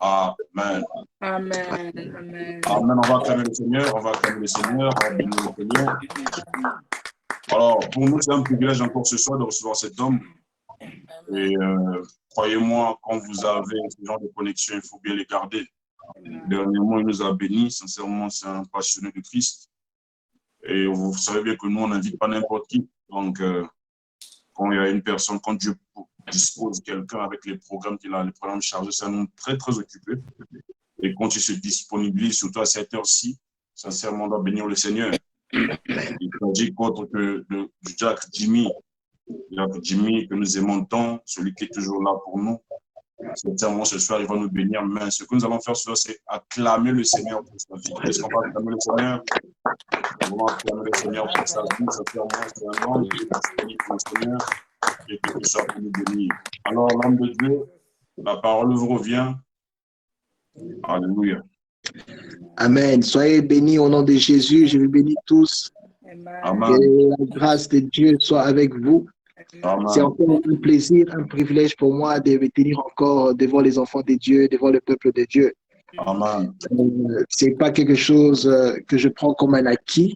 Amen. Amen. Amen. Amen. On va acclamer le Seigneur, on va acclamer le Seigneur, on va bénir le Seigneur. Alors, pour nous, c'est un privilège encore ce soir de recevoir cet homme. Et croyez-moi, quand vous avez ce genre de connexion, il faut bien les garder. Dernièrement, il nous a bénis. Sincèrement, c'est un passionné de Christ. Et vous savez bien que nous, on n'invite pas n'importe qui. Donc, quand il y a une personne, quand Dieu dispose quelqu'un avec les programmes qu'il a, les programmes chargés, c'est un homme très, très occupé. Et quand il se disponibilise, surtout à cette heure-ci, sincèrement, on doit bénir le Seigneur. Il s'agit qu'autre que du Jack Jimmy, que nous aimons tant, celui qui est toujours là pour nous. Sincèrement, ce soir, il va nous bénir. Mais ce que nous allons faire ce soir, c'est acclamer le Seigneur pour sa vie. Est-ce qu'on va acclamer le Seigneur? On va acclamer le Seigneur pour sa vie. Sincèrement, c'est un homme qui est disponible pour le Seigneur et que ce soit pour nous bénir. Alors, l'homme de Dieu, la parole vous revient. Alléluia. Amen. Soyez bénis au nom de Jésus. Je vous bénis tous. Amen. Que la grâce de Dieu soit avec vous. Amen. C'est encore un plaisir, un privilège pour moi de me tenir encore devant les enfants de Dieu, devant le peuple de Dieu. Amen. C'est pas quelque chose que je prends comme un acquis.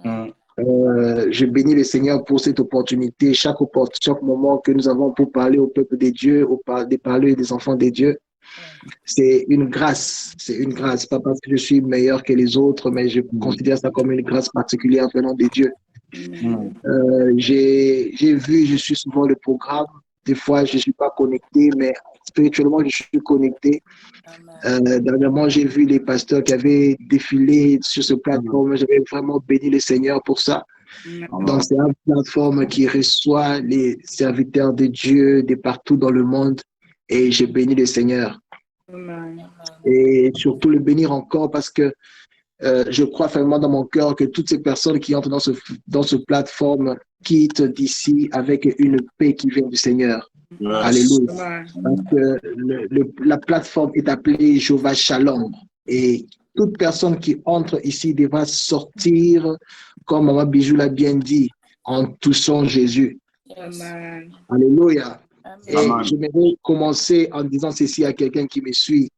Je bénis le Seigneur pour cette opportunité, chaque moment que nous avons pour parler au peuple de Dieu, de parler des enfants de Dieu. C'est une grâce, pas parce que je suis meilleur que les autres, mais je considère ça comme une grâce particulière venant de Dieu. J'ai vu, je suis souvent le programme, des fois je ne suis pas connecté, mais spirituellement je suis connecté. Dernièrement, j'ai vu les pasteurs qui avaient défilé sur ce plateforme, j'avais vraiment béni le Seigneur pour ça. Donc c'est une plateforme qui reçoit les serviteurs de Dieu de partout dans le monde. Et j'ai béni le Seigneur. Et surtout le bénir encore parce que je crois vraiment dans mon cœur que toutes ces personnes qui entrent dans ce plateforme quittent d'ici avec une paix qui vient du Seigneur. Yes. Alléluia. Parce que la plateforme est appelée Jéhovah Shalom. Et toute personne qui entre ici devra sortir, comme Maman Bijou l'a bien dit, en touchant Jésus. Amen. Alléluia. Et j'aimerais commencer en disant ceci à quelqu'un qui me suit,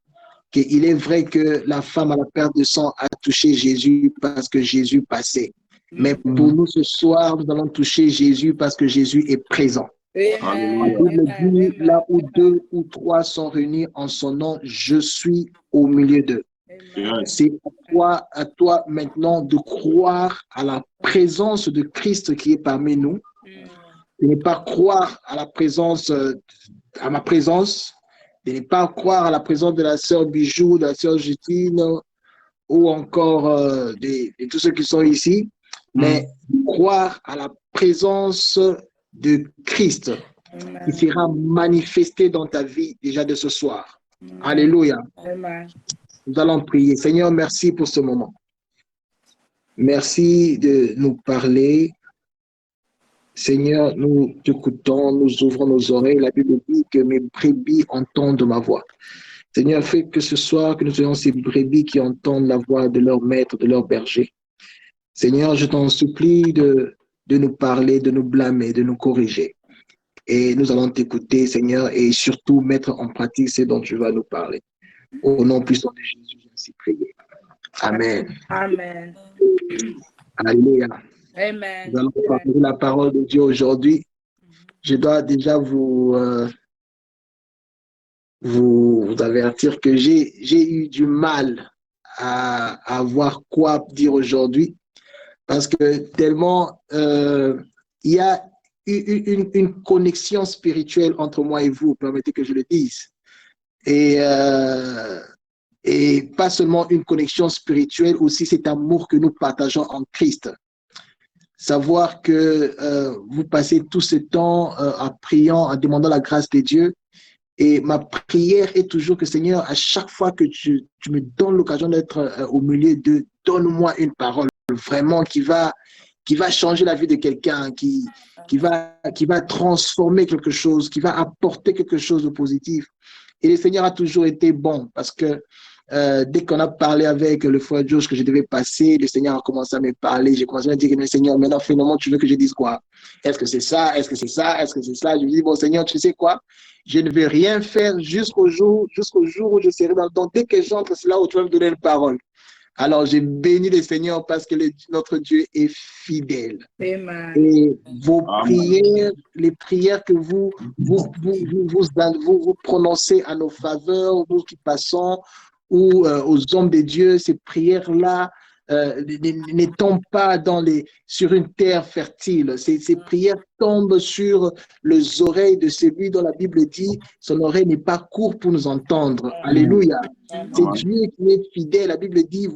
qu'il est vrai que la femme à la perte de sang a touché Jésus parce que Jésus passait. Mais pour nous ce soir, nous allons toucher Jésus parce que Jésus est présent. La Bible dit, là où 2 ou 3 sont réunis en son nom, je suis au milieu d'eux. C'est à toi maintenant de croire à la présence de Christ qui est parmi nous. De ne pas croire à la présence, à ma présence, de ne pas croire à la présence de la sœur Bijou, de la sœur Justine, ou encore de tous ceux qui sont ici, mais croire à la présence de Christ qui sera manifesté dans ta vie déjà de ce soir. Alléluia. Nous allons prier. Seigneur, merci pour ce moment. Merci de nous parler. Seigneur, nous t'écoutons, nous ouvrons nos oreilles. La Bible dit que mes brebis entendent ma voix. Seigneur, fais que ce soir, que nous soyons ces brebis qui entendent la voix de leur maître, de leur berger. Seigneur, je t'en supplie de nous parler, de nous blâmer, de nous corriger. Et nous allons t'écouter, Seigneur, et surtout mettre en pratique ce dont tu vas nous parler. Au nom puissant de Jésus, j'ai ainsi prié. Amen. Amen. Alléluia. Amen. Nous allons partager la parole de Dieu aujourd'hui. Je dois déjà vous avertir que j'ai eu du mal à avoir quoi dire aujourd'hui parce que tellement il y a une connexion spirituelle entre moi et vous, permettez que je le dise. Et pas seulement une connexion spirituelle, aussi cet amour que nous partageons en Christ. Savoir que vous passez tout ce temps en priant, en demandant la grâce de Dieu. Et ma prière est toujours que, Seigneur, à chaque fois que tu me donnes l'occasion d'être au milieu de, donne-moi une parole vraiment qui va changer la vie de quelqu'un, qui va transformer quelque chose, qui va apporter quelque chose de positif. Et le Seigneur a toujours été bon parce que dès qu'on a parlé avec le frère George que je devais passer, le Seigneur a commencé à me parler. J'ai commencé à dire, mais Seigneur, maintenant, finalement, tu veux que je dise quoi? Est-ce que c'est ça? Est-ce que c'est ça? Est-ce que c'est ça? Je lui dis, bon, Seigneur, tu sais quoi? Je ne vais rien faire jusqu'au jour où je serai dans le temps. Dès que j'entre, c'est là où tu vas me donner une parole. Alors, j'ai béni le Seigneur parce que notre Dieu est fidèle. Amen. Et vos Amen. prières, les prières que vous prononcez à nos faveurs, nous qui passons, ou aux hommes de Dieu, ces prières-là ne tombent pas sur une terre fertile. Ces prières tombent sur les oreilles de celui dont la Bible dit son oreille n'est pas courte pour nous entendre. Alléluia. C'est Dieu qui est fidèle. La Bible dit,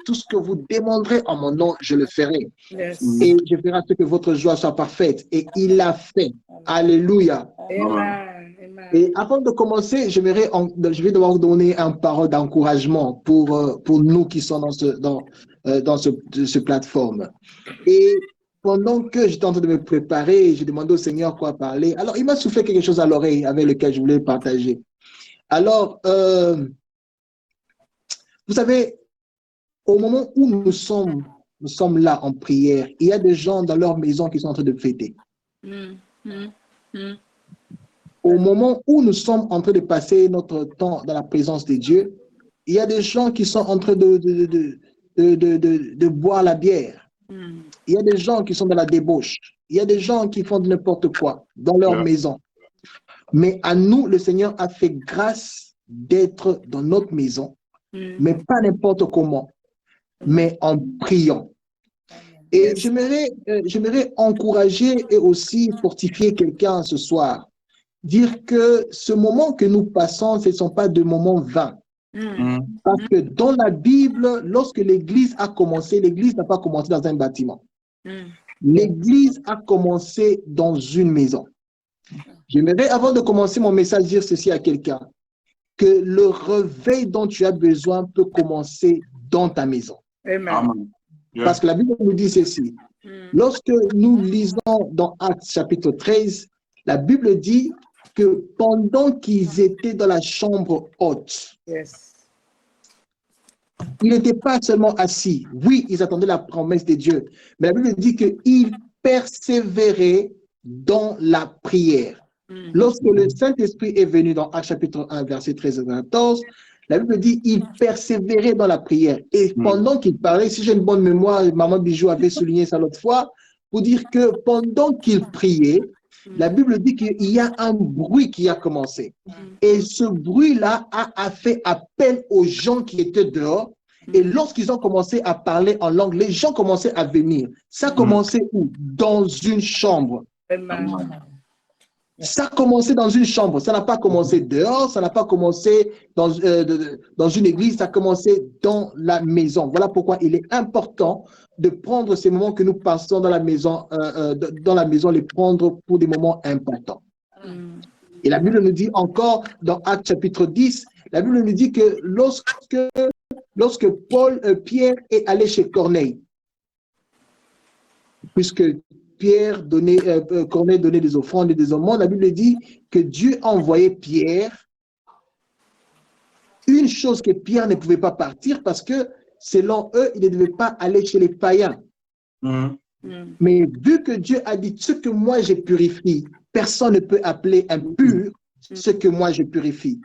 tout ce que vous demanderez en mon nom, je le ferai. Yes. Et je ferai ce que votre joie soit parfaite. Et il l'a fait. Alléluia. Amen. Et avant de commencer, je vais devoir donner une parole d'encouragement pour nous qui sommes dans ce plateforme. Et pendant que j'étais en train de me préparer, j'ai demandé au Seigneur quoi parler. Alors, il m'a soufflé quelque chose à l'oreille avec lequel je voulais partager. Alors, vous savez, au moment où nous sommes là en prière, il y a des gens dans leur maison qui sont en train de fêter. Au moment où nous sommes en train de passer notre temps dans la présence de Dieu, il y a des gens qui sont en train de boire la bière. Il y a des gens qui sont dans la débauche. Il y a des gens qui font n'importe quoi dans leur maison. Mais à nous, le Seigneur a fait grâce d'être dans notre maison, mais pas n'importe comment, mais en priant. Et j'aimerais encourager et aussi fortifier quelqu'un ce soir. Dire que ce moment que nous passons, ce ne sont pas de moments vains. Parce que dans la Bible, lorsque l'Église a commencé, l'Église n'a pas commencé dans un bâtiment. L'Église a commencé dans une maison. J'aimerais, avant de commencer mon message, dire ceci à quelqu'un, que le réveil dont tu as besoin peut commencer dans ta maison. Amen. Parce que la Bible nous dit ceci. Lorsque nous lisons dans Actes chapitre 13, la Bible dit que pendant qu'ils étaient dans la chambre haute, ils n'étaient pas seulement assis. Oui, ils attendaient la promesse de Dieu. Mais la Bible dit qu'ils persévéraient dans la prière. Lorsque le Saint-Esprit est venu dans Actes chapitre 1, verset 13 et 14, la Bible dit qu'ils persévéraient dans la prière. Et pendant qu'ils parlaient, si j'ai une bonne mémoire, Maman Bijou avait souligné ça l'autre fois, pour dire que pendant qu'ils priaient, la Bible dit qu'il y a un bruit qui a commencé. Et ce bruit-là a fait appel aux gens qui étaient dehors. Et lorsqu'ils ont commencé à parler en langue, les gens commençaient à venir. Ça a commencé où? Dans une chambre. Ça a commencé dans une chambre. Ça n'a pas commencé dehors, ça n'a pas commencé dans une église, ça a commencé dans la maison. Voilà pourquoi il est important de prendre ces moments que nous passons dans la maison, les prendre pour des moments importants. Et la Bible nous dit encore, dans Actes chapitre 10, la Bible nous dit que lorsque Pierre est allé chez Corneille, puisque Corneille donnait des offrandes et des aumônes, la Bible dit que Dieu a envoyé Pierre. Une chose que Pierre ne pouvait pas partir parce que selon eux, il ne devait pas aller chez les païens. Mais vu que Dieu a dit ce que moi je purifie, personne ne peut appeler impur ce que moi je purifie.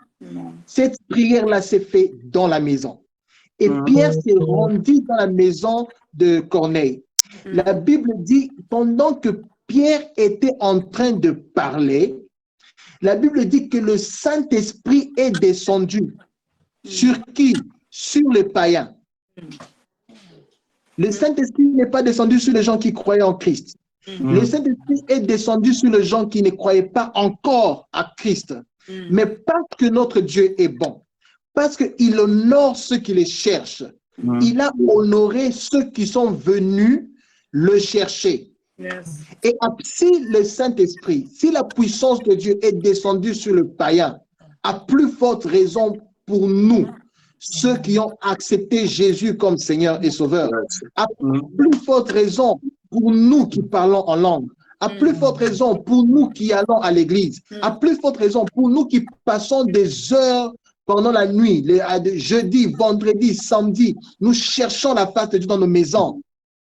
Cette prière-là s'est faite dans la maison. Et Pierre s'est rendu dans la maison de Corneille. La Bible dit, pendant que Pierre était en train de parler, la Bible dit que le Saint-Esprit est descendu. Sur qui? Sur les païens. Le Saint-Esprit n'est pas descendu sur les gens qui croyaient en Christ. Le Saint-Esprit est descendu sur les gens qui ne croyaient pas encore à Christ. Mais parce que notre Dieu est bon, parce qu'il honore ceux qui les cherchent, il a honoré ceux qui sont venus le chercher. Et si le Saint-Esprit, si la puissance de Dieu est descendue sur le païen, à plus forte raison pour nous, ceux qui ont accepté Jésus comme Seigneur et Sauveur, à plus forte raison pour nous qui parlons en langue, à plus forte raison pour nous qui allons à l'église, à plus forte raison pour nous qui passons des heures pendant la nuit, jeudi, vendredi, samedi, nous cherchons la face de Dieu dans nos maisons.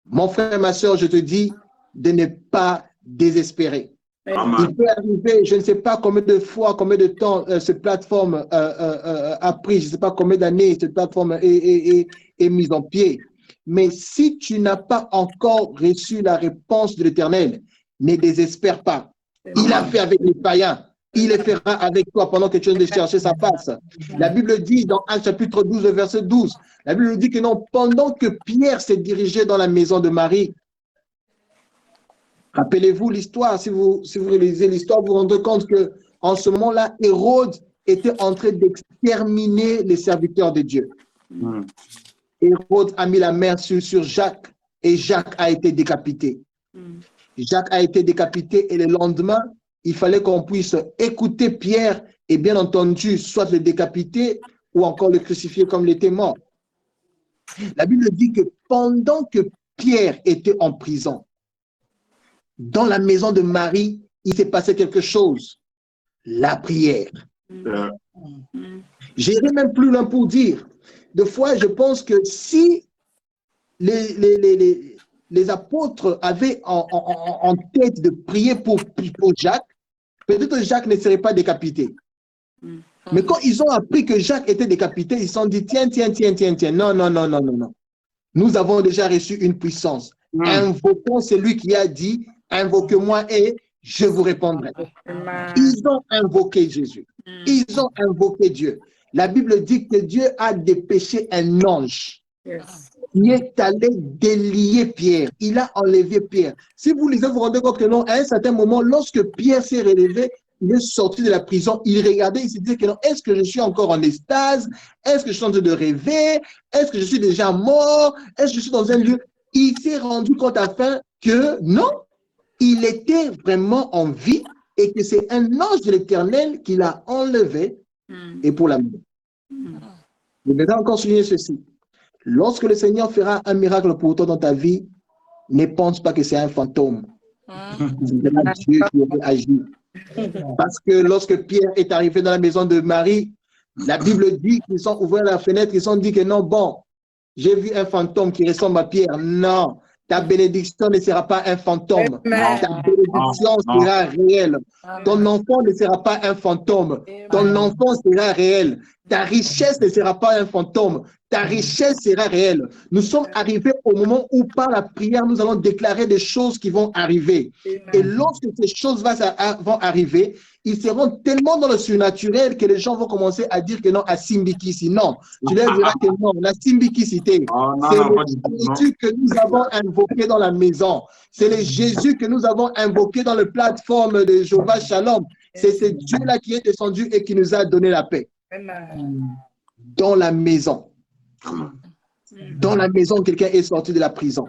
Mon frère, ma soeur, je te dis de ne pas désespérer. Amen. Il peut arriver, je ne sais pas combien de fois, combien de temps cette plateforme a pris, je ne sais pas combien d'années cette plateforme est mise en pied. Mais si tu n'as pas encore reçu la réponse de l'Éternel, ne désespère pas. Il a fait avec les païens. Il le fera avec toi pendant que tu es en train de chercher sa face. La Bible dit dans Actes chapitre 12, verset 12, la Bible dit que non, pendant que Pierre s'est dirigé dans la maison de Marie, rappelez-vous l'histoire, si vous lisez l'histoire, vous vous rendrez compte qu'en ce moment-là, Hérode était en train d'exterminer les serviteurs de Dieu. Hérode a mis la main sur Jacques et Jacques a été décapité. Jacques a été décapité et le lendemain, il fallait qu'on puisse écouter Pierre et bien entendu, soit le décapiter ou encore le crucifier comme il était mort. La Bible dit que pendant que Pierre était en prison, dans la maison de Marie, il s'est passé quelque chose. La prière. J'irai même plus loin pour dire, des fois, je pense que si les apôtres avaient en tête de prier pour Jacques, peut-être Jacques ne serait pas décapité. Mais quand ils ont appris que Jacques était décapité, ils se sont dit, tiens, non. Nous avons déjà reçu une puissance. Invoquons celui qui a dit, invoquez-moi et je vous répondrai. Ils ont invoqué Jésus. Ils ont invoqué Dieu. La Bible dit que Dieu a dépêché un ange qui est allé délier Pierre. Il a enlevé Pierre. Si vous lisez, vous vous rendez compte que non, à un certain moment, lorsque Pierre s'est relevé, il est sorti de la prison, il regardait, il se disait que non, est-ce que je suis encore en extase? Est-ce que je suis en train de rêver? Est-ce que je suis déjà mort? Est-ce que je suis dans un lieu? Il s'est rendu compte à la fin que non, il était vraiment en vie et que c'est un ange de l'Éternel qui l'a enlevé et pour l'amener. Je vais encore souligner ceci. Lorsque le Seigneur fera un miracle pour toi dans ta vie, ne pense pas que c'est un fantôme. C'est Dieu qui aurait agi. Parce que lorsque Pierre est arrivé dans la maison de Marie, la Bible dit qu'ils ont ouvert la fenêtre, ils ont dit que non, bon, j'ai vu un fantôme qui ressemble à Pierre. Non, ta bénédiction ne sera pas un fantôme. Ta bénédiction sera réelle. Ton enfant ne sera pas un fantôme. Ton enfant sera réel. Ta richesse ne sera pas un fantôme. Ta richesse sera réelle. Nous sommes arrivés au moment où, par la prière, nous allons déclarer des choses qui vont arriver. Et lorsque ces choses vont arriver, ils seront tellement dans le surnaturel que les gens vont commencer à dire que non, à Simbikisi. Non, tu leur diras que non, la Simbikisité, c'est le Jésus que nous avons invoqué dans la maison. C'est le Jésus que nous avons invoqué dans la plateforme de Jéhovah Shalom. C'est ce Dieu-là qui est descendu et qui nous a donné la paix. Dans la maison. Dans la maison, quelqu'un est sorti de la prison.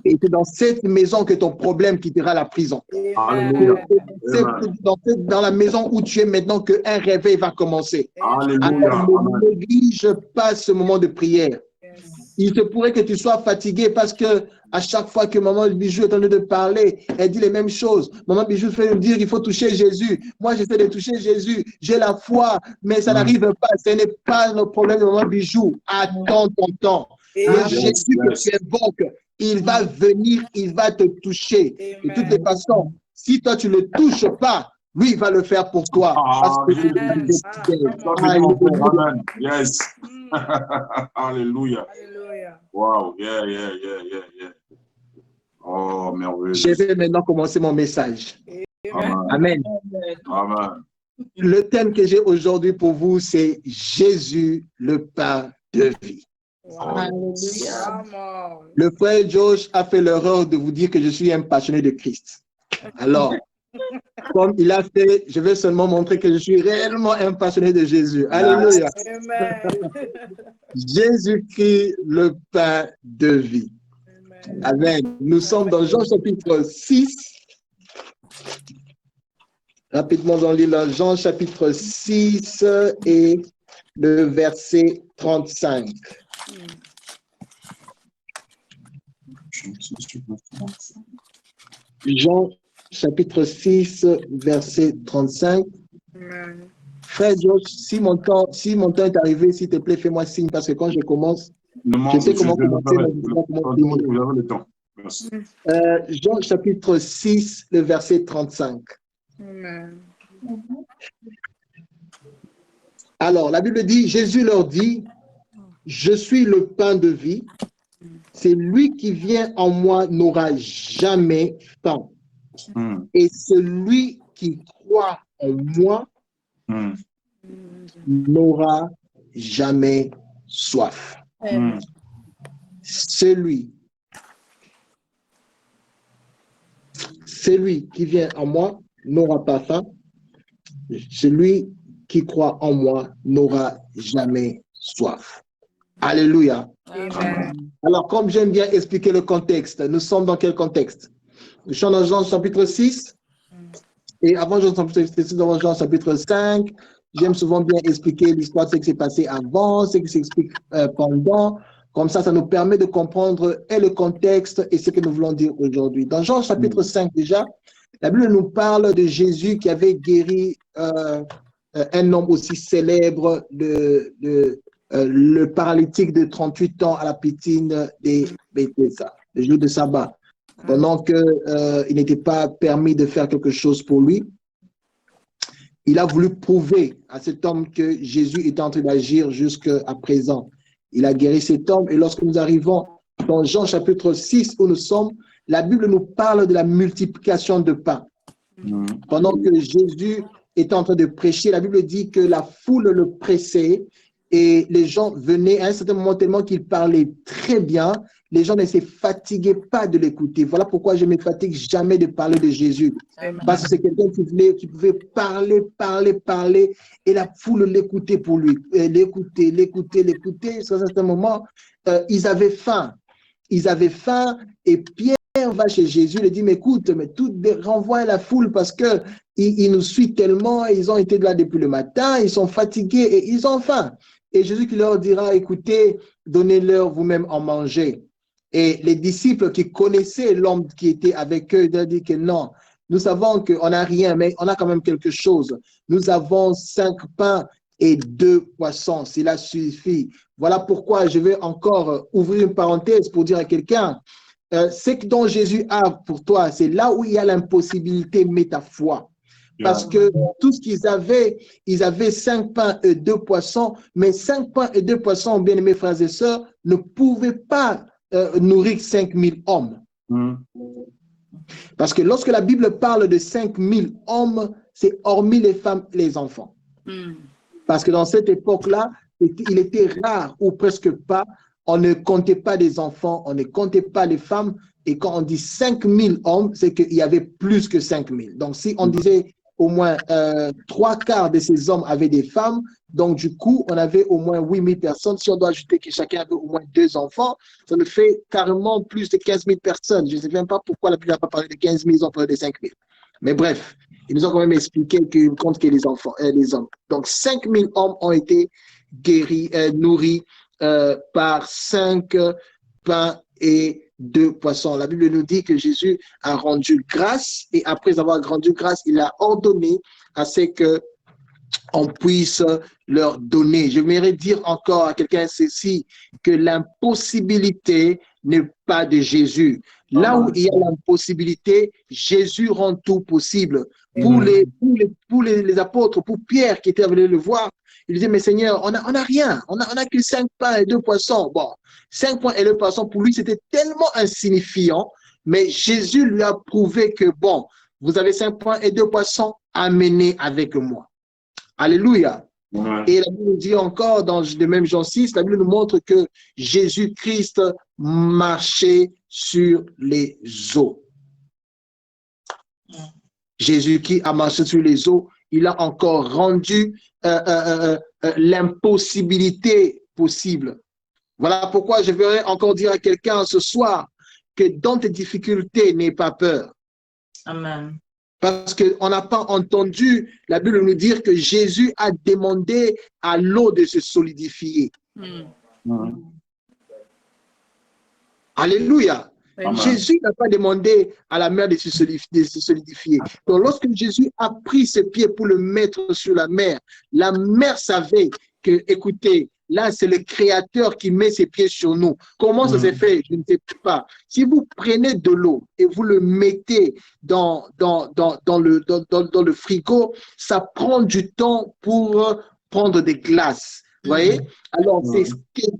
Et c'est dans cette maison que ton problème quittera la prison. C'est dans la maison où tu es maintenant qu'un réveil va commencer. Alors, ne néglige pas ce moment de prière. Il se pourrait que tu sois fatigué parce que à chaque fois que maman Bijou est en train de parler, elle dit les mêmes choses. Maman Bijou fait nous dire il faut toucher Jésus. Moi, j'essaie de toucher Jésus. J'ai la foi, mais ça n'arrive pas. Ce n'est pas le problème de maman Bijou. Attends ton temps. Le Jésus que tu invoques, il va venir, il va te toucher. De toutes les façons, si toi tu ne le touches pas, lui, il va le faire pour toi. Parce que Amen. Yes. Alléluia. Wow. Yeah. Oh, merveilleux. Je vais maintenant commencer mon message. Amen. Amen. Le thème que j'ai aujourd'hui pour vous, c'est Jésus, le pain de vie. Alléluia. Le frère Josh a fait l'erreur de vous dire que je suis un passionné de Christ. Alors, comme il a fait, je vais seulement montrer que je suis réellement un passionné de Jésus. Alléluia. Jésus-Christ, le pain de vie. Amen. Nous sommes dans Jean chapitre 6. Rapidement, on lit là, Jean chapitre 6 et le verset 35. Jean chapitre 6, verset 35. Frère Josh, si mon temps est arrivé, s'il te plaît, fais-moi signe parce que quand je commence, je sais comment commencer, mais je ne sais pas comment finir. Vous avez le temps. Merci. Jean chapitre 6, le verset 35. Amen. Alors, la Bible dit, Jésus leur dit, je suis le pain de vie. C'est lui qui vient en moi n'aura jamais faim. Et celui qui croit en moi n'aura jamais soif. Celui qui vient en moi n'aura pas faim. Celui qui croit en moi n'aura jamais soif. Alléluia. Amen. Alors, comme j'aime bien expliquer le contexte, nous sommes dans quel contexte? Nous sommes dans Jean chapitre 6. Et avant Jean chapitre 5, j'aime souvent bien expliquer l'histoire de ce qui s'est passé avant, ce qui s'explique pendant. Comme ça nous permet de comprendre et le contexte et ce que nous voulons dire aujourd'hui. Dans Jean chapitre 5 déjà, la Bible nous parle de Jésus qui avait guéri un homme aussi célèbre, le paralytique de 38 ans à la piscine des Bethesda, le jour de sabbat. Pendant qu'il n'était pas permis de faire quelque chose pour lui, il a voulu prouver à cet homme que Jésus était en train d'agir jusqu'à présent. Il a guéri cet homme et lorsque nous arrivons dans Jean chapitre 6 où nous sommes, la Bible nous parle de la multiplication de pain. Pendant que Jésus était en train de prêcher, la Bible dit que la foule le pressait et les gens venaient à un certain moment tellement qu'il parlait très bien, les gens ne se fatiguaient pas de l'écouter. Voilà pourquoi je ne me fatigue jamais de parler de Jésus. Parce que c'est quelqu'un qui pouvait parler, et la foule l'écoutait pour lui. L'écouter. Jusqu'à un certain moment, ils avaient faim. Et Pierre va chez Jésus, il dit, mais écoute, mais tout renvoie la foule parce que ils nous suivent tellement, ils ont été là depuis le matin, ils sont fatigués et ils ont faim. Et Jésus qui leur dira, écoutez, donnez-leur vous-même en manger. Et les disciples qui connaissaient l'homme qui était avec eux, ils ont dit que non, nous savons qu'on n'a rien, mais on a quand même quelque chose. Nous avons 5 pains et 2 poissons, cela suffit. Voilà pourquoi je vais encore ouvrir une parenthèse pour dire à quelqu'un, ce dont Jésus a pour toi, c'est là où il y a l'impossibilité, mets ta foi. Parce que tout ce qu'ils avaient, ils avaient 5 pains et 2 poissons, mais 5 pains et 2 poissons, bien aimés frères et sœurs, ne pouvaient pas nourrir 5000 hommes. Parce que lorsque la Bible parle de 5000 hommes, c'est hormis les femmes et les enfants. Parce que dans cette époque-là, il était rare ou presque pas, on ne comptait pas des enfants, on ne comptait pas les femmes. Et quand on dit 5000 hommes, c'est qu'il y avait plus que 5000. Donc, si on disait au moins 3/4 de ces hommes avaient des femmes, donc du coup, on avait au moins 8000 personnes. Si on doit ajouter que chacun avait au moins 2 enfants, ça nous fait carrément plus de 15 000 personnes. Je ne sais même pas pourquoi la Bible n'a pas parlé de 15 000, ils ont parlé de 5 000. Mais bref, ils nous ont quand même expliqué qu'ils comptent que les enfants, les hommes. Donc, 5000 hommes ont été guéris, nourris par 5 pains et 2 poissons. La Bible nous dit que Jésus a rendu grâce et après avoir rendu grâce, il a ordonné à ce qu'on puisse leur donner. Je voudrais dire encore à quelqu'un ceci, que l'impossibilité n'est pas de Jésus. Là où il y a l'impossibilité, Jésus rend tout possible. Pour les apôtres, pour Pierre qui était venu le voir, il disait, mais Seigneur, on n'a rien, on a que 5 pains et 2 poissons. Bon, 5 pains et 2 poissons, pour lui, c'était tellement insignifiant, mais Jésus lui a prouvé que, bon, vous avez 5 pains et 2 poissons, amenez avec moi. Alléluia. Et la Bible nous dit encore, dans le même Jean 6, la Bible nous montre que Jésus-Christ marchait sur les eaux. Jésus qui a marché sur les eaux, il a encore rendu l'impossibilité possible. Voilà pourquoi je voudrais encore dire à quelqu'un ce soir que dans tes difficultés, n'aie pas peur. Amen. Parce qu'on n'a pas entendu la Bible nous dire que Jésus a demandé à l'eau de se solidifier. Alléluia. Amen. Jésus n'a pas demandé à la mer de se solidifier. Donc, lorsque Jésus a pris ses pieds pour le mettre sur la mer savait que, écoutez, là, c'est le Créateur qui met ses pieds sur nous. Comment ça s'est fait? Je ne sais pas. Si vous prenez de l'eau et vous le mettez dans le frigo, ça prend du temps pour prendre des glaces. Vous voyez? Alors, c'est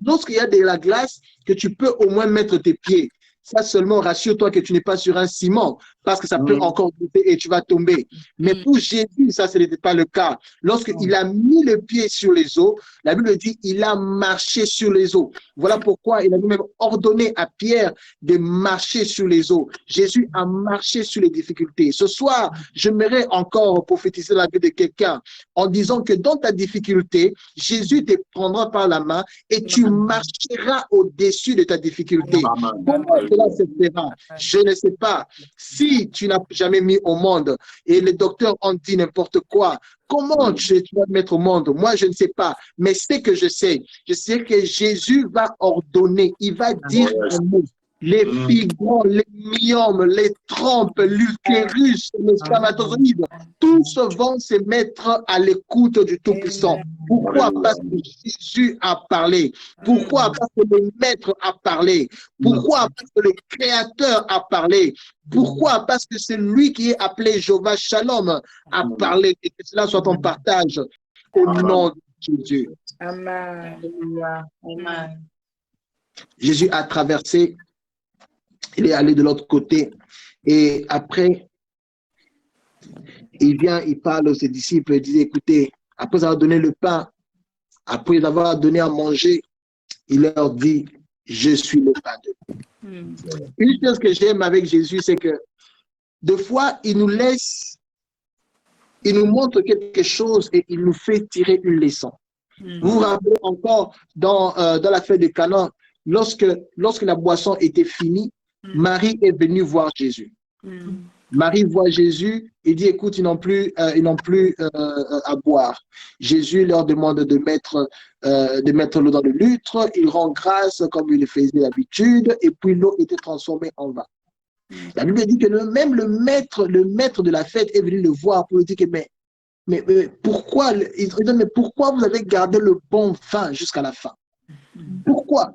lorsqu'il y a de la glace que tu peux au moins mettre tes pieds. Ça seulement, rassure-toi que tu n'es pas sur un ciment parce que ça peut encore glisser et tu vas tomber. Mais pour Jésus, ça, ce n'était pas le cas. Lorsqu'il a mis le pied sur les eaux, la Bible dit il a marché sur les eaux. Voilà pourquoi il a même ordonné à Pierre de marcher sur les eaux. Jésus a marché sur les difficultés. Ce soir, j'aimerais encore prophétiser la vie de quelqu'un en disant que dans ta difficulté, Jésus te prendra par la main et tu marcheras au-dessus de ta difficulté. Comment cela se fera? Je ne sais pas. Si tu n'as jamais mis au monde et les docteurs ont dit n'importe quoi, comment tu vas mettre au monde? Moi, je ne sais pas. Mais ce que je sais que Jésus va ordonner, il va dire un mot. Les fibrons, les myomes, les trompes, l'utérus, les spermatozoïdes, tous vont se mettre à l'écoute du Tout-Puissant. Pourquoi? Parce que Jésus a parlé. Pourquoi? Parce que le Maître a parlé. Pourquoi? Parce que le Créateur a parlé. Pourquoi? Parce que c'est lui qui est appelé Jéhovah Shalom a parlé. Et que cela soit ton partage au nom de Jésus. Amen. Amen. Jésus a traversé. Il est allé de l'autre côté et après, il vient, il parle aux ses disciples, il dit, écoutez, après avoir donné le pain, après avoir donné à manger, il leur dit, je suis le pain de vie. Une chose que j'aime avec Jésus, c'est que des fois, il nous laisse, il nous montre quelque chose et il nous fait tirer une leçon. Vous vous rappelez encore dans la fête de Cana, lorsque la boisson était finie, Marie est venue voir Jésus. Marie voit Jésus et dit, écoute, ils n'ont plus à boire. Jésus leur demande de mettre l'eau dans le lutre. Il rend grâce comme il le faisait d'habitude et puis l'eau était transformée en vin. La Bible dit que même le maître de la fête est venu le voir pour lui dire que mais pourquoi vous avez gardé le bon vin jusqu'à la fin? Pourquoi?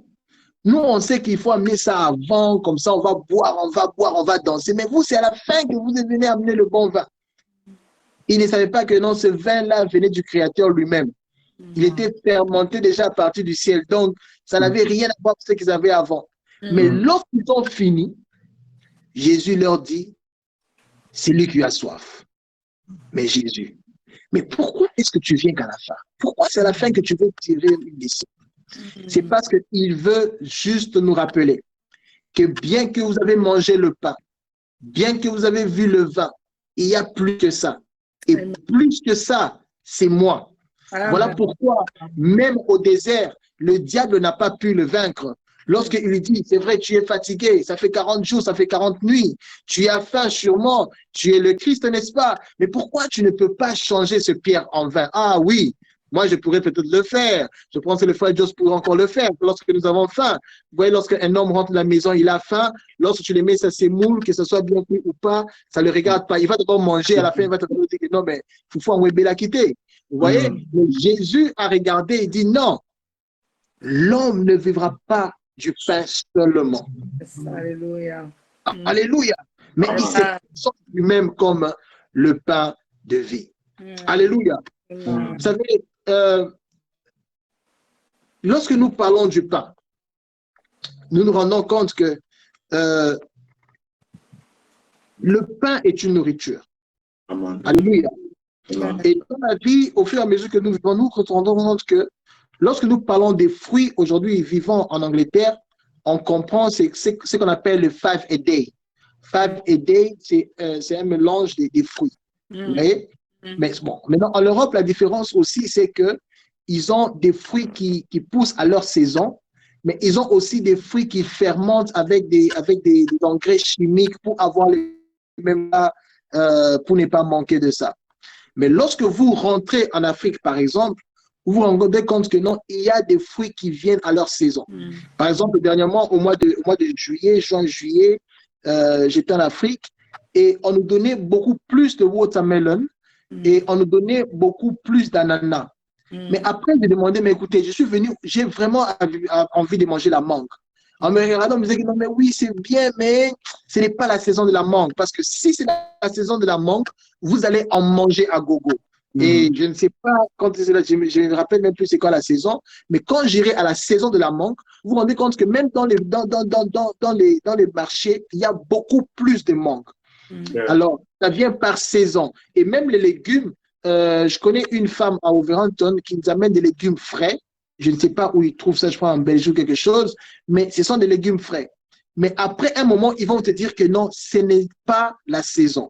Nous, on sait qu'il faut amener ça avant, comme ça, on va boire, on va danser. Mais vous, c'est à la fin que vous venez amener le bon vin. Ils ne savaient pas que non, ce vin-là venait du Créateur lui-même. Il était fermenté déjà à partir du ciel. Donc, ça n'avait rien à voir avec ce qu'ils avaient avant. Mais lorsqu'ils ont fini, Jésus leur dit, c'est lui qui a soif. Mais Jésus, mais pourquoi est-ce que tu viens qu'à la fin? Pourquoi c'est à la fin que tu veux tirer une leçon? C'est parce qu'il veut juste nous rappeler que bien que vous avez mangé le pain, bien que vous avez vu le vin, il y a plus que ça. Et plus que ça, c'est moi. Voilà pourquoi, même au désert, le diable n'a pas pu le vaincre. Lorsqu'il lui dit, c'est vrai, tu es fatigué, ça fait 40 jours, ça fait 40 nuits, tu as faim sûrement, tu es le Christ, n'est-ce pas? Mais pourquoi tu ne peux pas changer ce pierre en vin? Ah oui, moi je pourrais peut-être le faire. Je pense que le frère Joss pourrait encore le faire lorsque nous avons faim. Vous voyez, lorsqu'un homme rentre dans la maison, il a faim, lorsque tu le mets ça sémoule, que ce soit bien cuit ou pas, ça ne le regarde pas. Il va d'abord manger, à la fin, il va te dire que non, mais il faut en la quitter. Vous voyez, mais Jésus a regardé et dit non, l'homme ne vivra pas du pain seulement. Alléluia. Alléluia. Mais il s'est présenté lui-même comme le pain de vie. Alléluia. Vous savez, lorsque nous parlons du pain, nous nous rendons compte que le pain est une nourriture. Alléluia. Et dans la vie, au fur et à mesure que nous vivons, nous nous rendons compte que lorsque nous parlons des fruits, aujourd'hui, vivant en Angleterre, on comprend ce qu'on appelle le 5 a day. 5 a day, c'est un mélange des fruits. Vous voyez? Mais bon, maintenant, en Europe, la différence aussi, c'est qu'ils ont des fruits qui poussent à leur saison, mais ils ont aussi des fruits qui fermentent avec des engrais chimiques pour avoir les mêmes, pour ne pas manquer de ça. Mais lorsque vous rentrez en Afrique, par exemple, vous vous rendez compte que non, il y a des fruits qui viennent à leur saison. Par exemple, dernièrement, au mois de juillet, juin-juillet, j'étais en Afrique et on nous donnait beaucoup plus de watermelon et on nous donnait beaucoup plus d'ananas. Mais après, j'ai demandé, mais écoutez, je suis venu, j'ai vraiment envie de manger la mangue. En me regardant, on me disait, non, mais oui, c'est bien, mais ce n'est pas la saison de la mangue. Parce que si c'est la saison de la mangue, vous allez en manger à gogo. Et je ne sais pas, quand c'est là, je ne me rappelle même plus c'est quoi la saison, mais quand j'irai à la saison de la mangue, vous vous rendez compte que même dans les marchés, il y a beaucoup plus de mangue. Alors, ça vient par saison. Et même les légumes, je connais une femme à Wolverhampton qui nous amène des légumes frais. Je ne sais pas où ils trouvent ça, je crois en Belgique ou quelque chose, mais ce sont des légumes frais. Mais après un moment, ils vont te dire que non, ce n'est pas la saison.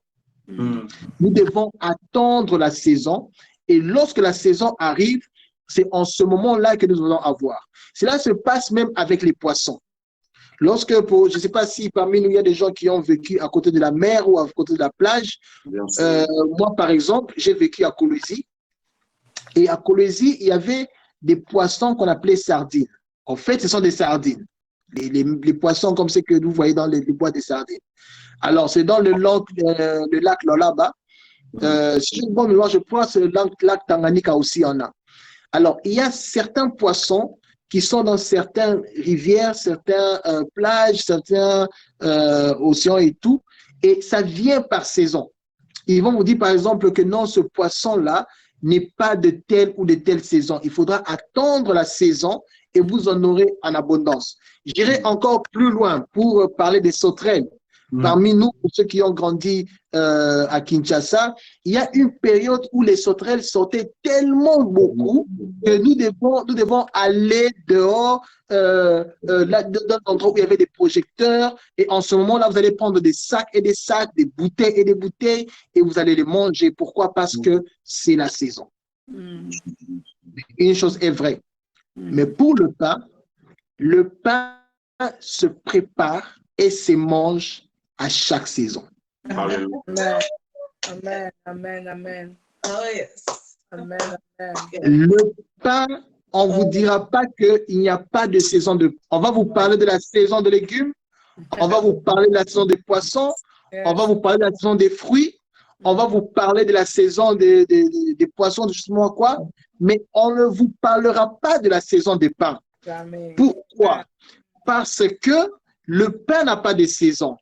Nous devons attendre la saison et lorsque la saison arrive, c'est en ce moment-là que nous allons avoir. Cela se passe même avec les poissons. Lorsque, je ne sais pas si parmi nous, il y a des gens qui ont vécu à côté de la mer ou à côté de la plage. Moi, par exemple, j'ai vécu à Colosie. Et à Colosie, il y avait des poissons qu'on appelait sardines. En fait, ce sont des sardines. Les poissons comme ceux que vous voyez dans les bois des sardines. Alors, c'est dans le lac Lolaba. Si je ne me trompe pas, je pense que le lac Tanganyika aussi en a. Alors, il y a certains poissons qui sont dans certaines rivières, certaines plages, certains océans et tout, et ça vient par saison. Ils vont vous dire, par exemple, que non, ce poisson-là n'est pas de telle ou de telle saison. Il faudra attendre la saison et vous en aurez en abondance. J'irai encore plus loin pour parler des sauterelles. Parmi nous, pour ceux qui ont grandi à Kinshasa, il y a une période où les sauterelles sortaient tellement beaucoup que nous devons aller dehors, dans un endroit où il y avait des projecteurs. Et en ce moment-là, vous allez prendre des sacs et des sacs, des bouteilles et des bouteilles, et vous allez les manger. Pourquoi? Parce que c'est la saison. Une chose est vraie. Mais pour le pain se prépare et se mange à chaque saison. Amen. Amen. Amen. Amen. Oh, yes. Amen. Amen. Le pain, on ne vous dira pas qu'il n'y a pas de saison de... On va vous parler de la saison de légumes, on va vous parler de la saison des poissons, on va vous parler de la saison des fruits, on va vous parler de la saison des poissons, justement quoi, mais on ne vous parlera pas de la saison des pains. Amen. Pourquoi? Parce que le pain n'a pas de saison.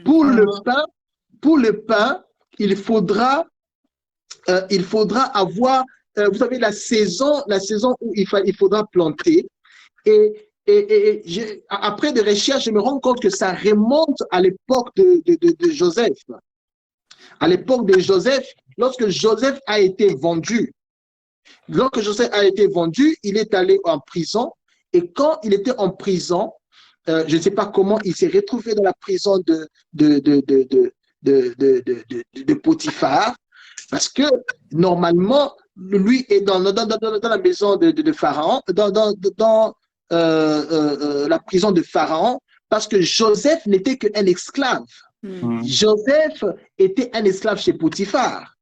Pour le pain, il faudra avoir, vous savez, la saison où il faudra planter. Et après des recherches, je me rends compte que ça remonte à l'époque de Joseph. À l'époque de Joseph, lorsque Joseph a été vendu, il est allé en prison. Et quand il était en prison, je ne sais pas comment il s'est retrouvé dans la prison de Potiphar, parce que normalement, lui est dans la maison de Pharaon, dans la prison de Pharaon, parce que Joseph n'était qu'un esclave. Joseph était un esclave chez Potiphar.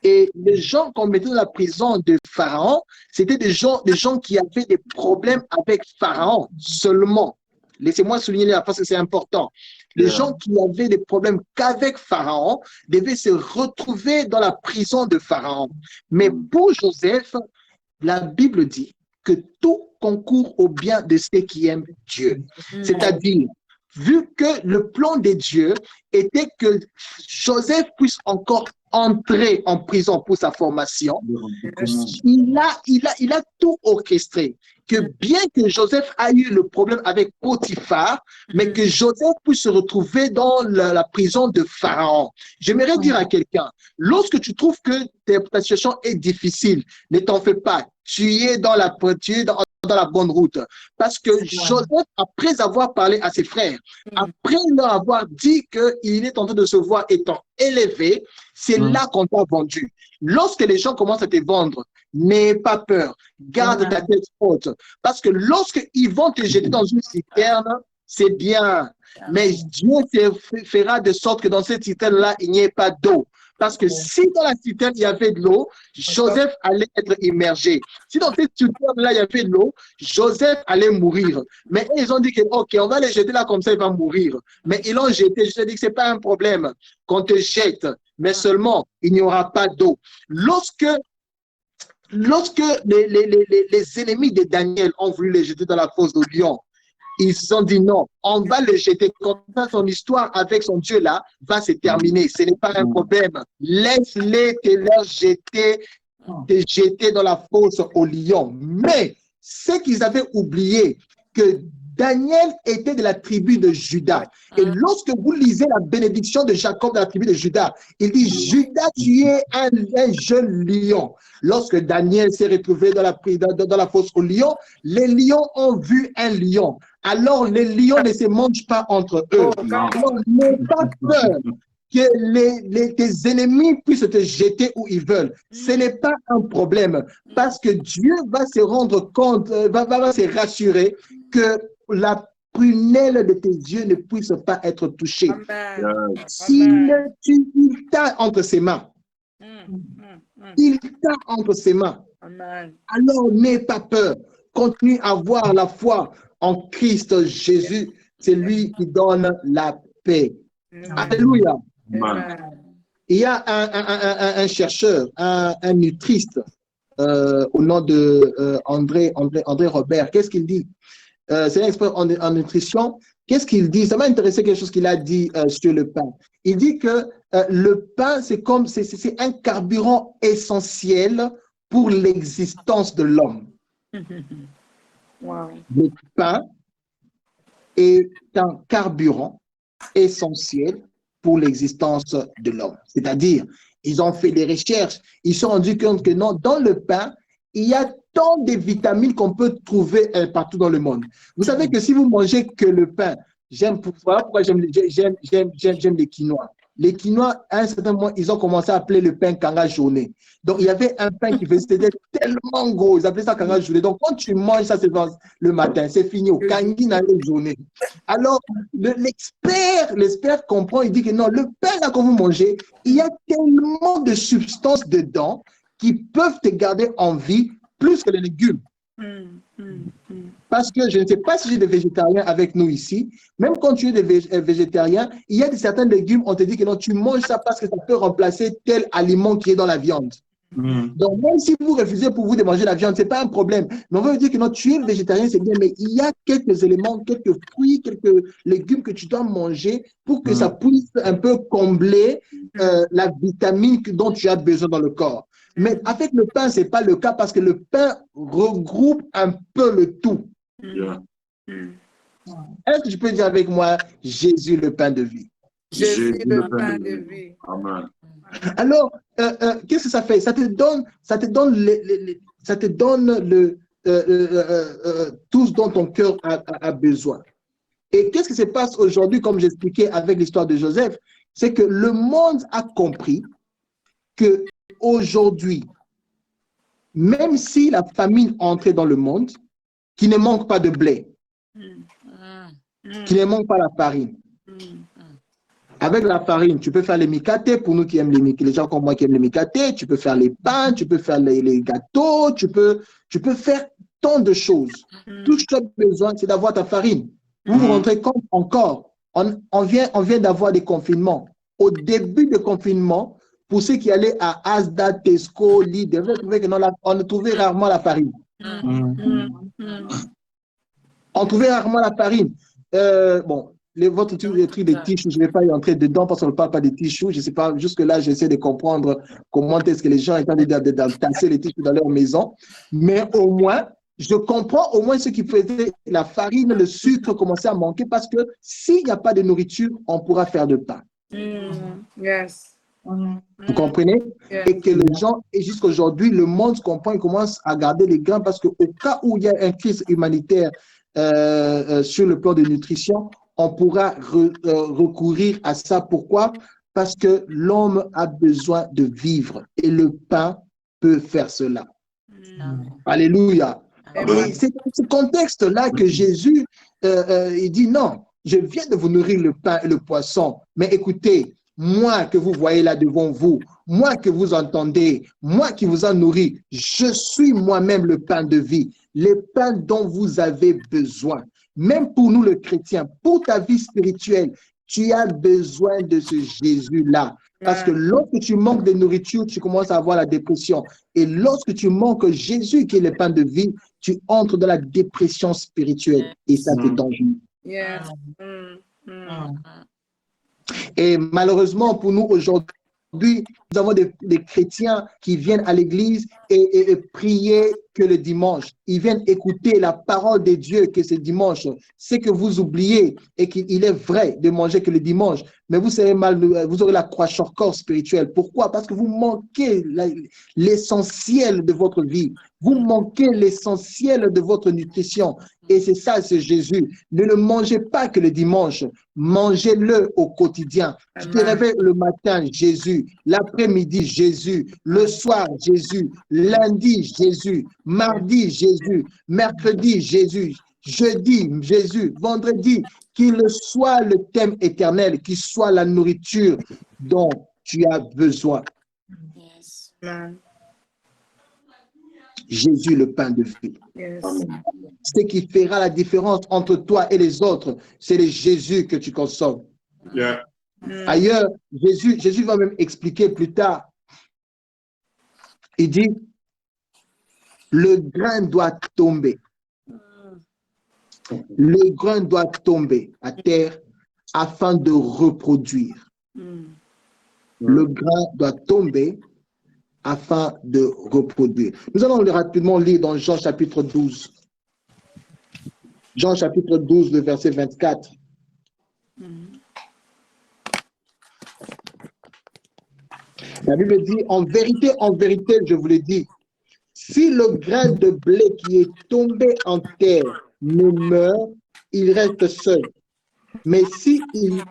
Et les gens qu'on mettait dans la prison de Pharaon, c'était des gens qui avaient des problèmes avec Pharaon seulement. Laissez-moi souligner là parce que c'est important. Les gens qui avaient des problèmes qu'avec Pharaon devaient se retrouver dans la prison de Pharaon. Mais pour Joseph, la Bible dit que tout concourt au bien de ceux qui aiment Dieu. C'est-à-dire, vu que le plan de Dieu était que Joseph puisse encore entrer en prison pour sa formation, il a tout orchestré. Que bien que Joseph a eu le problème avec Potiphar, mais que Joseph puisse se retrouver dans la prison de Pharaon. J'aimerais dire à quelqu'un, lorsque tu trouves que ta situation est difficile, ne t'en fais pas. Tu es dans la bonne route. Parce que Joseph, après avoir parlé à ses frères, après leur avoir dit qu'il est en train de se voir étant élevé, c'est là qu'on t'a vendu. Lorsque les gens commencent à te vendre, n'aie pas peur, garde ta tête haute. Parce que lorsqu'ils vont te jeter dans une citerne, c'est bien. Mais Dieu fera de sorte que dans cette citerne-là, il n'y ait pas d'eau. Parce que si dans la citerne, il y avait de l'eau, Joseph allait être immergé. Si dans cette citerne-là, il y avait de l'eau, Joseph allait mourir. Mais ils ont dit que, OK, on va le jeter là comme ça, il va mourir. Mais ils l'ont jeté. Je te dis que ce n'est pas un problème qu'on te jette, mais seulement, il n'y aura pas d'eau. Lorsque les ennemis de Daniel ont voulu le jeter dans la fosse de lion, ils se sont dit non, on va le jeter. Comme ça, son histoire avec son Dieu là va se terminer. Ce n'est pas un problème. Laisse-les te jeter dans la fosse au lion. Mais ce qu'ils avaient oublié, que Daniel était de la tribu de Juda. Et lorsque vous lisez la bénédiction de Jacob de la tribu de Juda, il dit, Juda, tu es un jeune lion. Lorsque Daniel s'est retrouvé dans la fosse au lion, les lions ont vu un lion. Alors, les lions ne se mangent pas entre eux. Alors, n'aie pas peur que tes ennemis puissent te jeter où ils veulent. Ce n'est pas un problème parce que Dieu va se rendre compte, va se rassurer que la prunelle de tes yeux ne puisse pas être touchée. Il t'a entre ses mains. Il t'a entre ses mains. Alors, n'aie pas peur. Continue à avoir la foi en Christ Jésus. C'est lui qui donne la paix. Alléluia. Il y a un chercheur, un nutriste au nom de André Robert. Qu'est-ce qu'il dit? C'est un expert en nutrition. Qu'est-ce qu'il dit? Ça m'a intéressé quelque chose qu'il a dit sur le pain. Il dit que le pain, c'est un carburant essentiel pour l'existence de l'homme. Wow. Le pain est un carburant essentiel pour l'existence de l'homme. C'est-à-dire, ils ont fait des recherches, ils se sont rendus compte que non, dans le pain, il y a tant de vitamines qu'on peut trouver partout dans le monde. Vous savez que si vous mangez que le pain, voilà pourquoi j'aime les quinoa. Les quinoa, à un certain moment, ils ont commencé à appeler le pain kanga jaune. Donc, il y avait un pain qui faisait tellement gros, ils appelaient ça kanga jaune. Donc, quand tu manges ça, c'est le matin, c'est fini, au kangi n'a jaune. Alors, l'expert comprend, il dit que non, le pain là que vous mangez, il y a tellement de substances dedans qui peuvent te garder en vie plus que les légumes. Parce que je ne sais pas si j'ai des végétariens avec nous ici, même quand tu es des végétariens, il y a certains légumes, on te dit que non, tu manges ça parce que ça peut remplacer tel aliment qui est dans la viande. Donc, même si vous refusez pour vous de manger la viande, ce n'est pas un problème. Mais on veut dire que non, tu es végétarien, c'est bien, mais il y a quelques éléments, quelques fruits, quelques légumes que tu dois manger pour que ça puisse un peu combler la vitamine dont tu as besoin dans le corps. Mais avec le pain, ce n'est pas le cas parce que le pain regroupe un peu le tout. Est-ce que tu peux dire avec moi, Jésus, le pain de vie? Jésus, le pain de vie. Amen. Alors, qu'est-ce que ça fait? Ça te donne tout ce dont ton cœur a besoin. Et qu'est-ce qui se passe aujourd'hui, comme j'expliquais avec l'histoire de Joseph, c'est que le monde a compris que aujourd'hui, même si la famine entrait dans le monde, qu'il ne manque pas de blé, qu'il ne manque pas la farine. Avec la farine, tu peux faire les mikaté, pour nous qui aiment les gens comme moi qui aiment les mikaté, tu peux faire les pains, tu peux faire les gâteaux, tu peux faire tant de choses. Tout ce que tu as besoin, c'est d'avoir ta farine. Vous vous rendrez compte encore, on vient d'avoir des confinements. Au début du confinement, pour ceux qui allaient à Asda, Tesco, Lidl, on trouvait rarement la farine. On trouvait rarement la farine. Bon, votre truc des tissus, je ne vais pas y entrer dedans parce qu'on ne parle pas des tissus. Je ne sais pas, jusque-là, j'essaie de comprendre comment est-ce que les gens étaient tasser les tissus dans leur maison. Mais au moins, je comprends au moins ce qui faisait la farine, le sucre commençait à manquer parce que s'il n'y a pas de nourriture, on pourra faire de pain. Yes. Vous comprenez? Et que les gens, et jusqu'à aujourd'hui, le monde comprend et commence à garder les grains parce qu'au cas où il y a une crise humanitaire sur le plan de nutrition, on pourra recourir à ça. Pourquoi? Parce que l'homme a besoin de vivre et le pain peut faire cela. Alléluia. Et c'est dans ce contexte-là que Jésus il dit non, je viens de vous nourrir le pain et le poisson, mais écoutez, moi que vous voyez là devant vous, moi que vous entendez, moi qui vous en nourris, je suis moi-même le pain de vie, le pain dont vous avez besoin. Même pour nous, les chrétiens, pour ta vie spirituelle, tu as besoin de ce Jésus-là. Parce que lorsque tu manques de nourriture, tu commences à avoir la dépression. Et lorsque tu manques Jésus, qui est le pain de vie, tu entres dans la dépression spirituelle. Et ça, c'est dangereux. Yes. Et malheureusement, pour nous aujourd'hui, nous avons des chrétiens qui viennent à l'église et prier que le dimanche. Ils viennent écouter la parole de Dieu que ce dimanche. C'est que vous oubliez et qu'il est vrai de manger que le dimanche. Mais vous serez vous aurez la croix-sur-corps spirituelle. Pourquoi? Parce que vous manquez l'essentiel de votre vie. Vous manquez l'essentiel de votre nutrition. Et c'est ça, c'est Jésus. Ne le mangez pas que le dimanche. Mangez-le au quotidien. Tu te réveilles le matin, Jésus. L'après-midi, Jésus. Le soir, Jésus. Lundi, Jésus. Mardi, Jésus. Mercredi, Jésus. Jeudi, Jésus. Vendredi, qu'il soit le thème éternel, qu'il soit la nourriture dont tu as besoin. Yes. Jésus, le pain de vie. Yes. Ce qui fera la différence entre toi et les autres, c'est le Jésus que tu consommes. Yeah. Ailleurs, Jésus va même expliquer plus tard. Il dit, le grain doit tomber. Le grain doit tomber à terre afin de reproduire. Le grain doit tomber afin de reproduire. Nous allons rapidement lire dans Jean chapitre 12. Jean chapitre 12, le verset 24. La Bible dit, en vérité, je vous le dis, si le grain de blé qui est tombé en terre ne meurt, il reste seul. Mais si il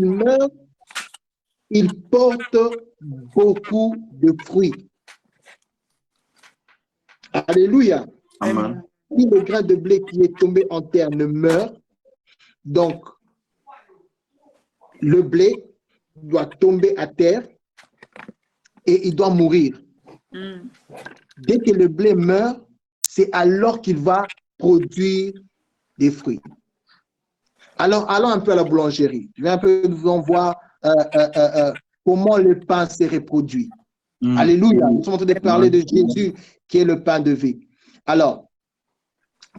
meurt, il porte beaucoup de fruits. Alléluia. Amen. Si le grain de blé qui est tombé en terre ne meurt, donc le blé doit tomber à terre et il doit mourir. Dès que le blé meurt, c'est alors qu'il va produire des fruits. Alors, allons un peu à la boulangerie. Je vais un peu vous voir comment le pain s'est reproduit. Alléluia. Nous sommes en train de parler de Jésus qui est le pain de vie. Alors,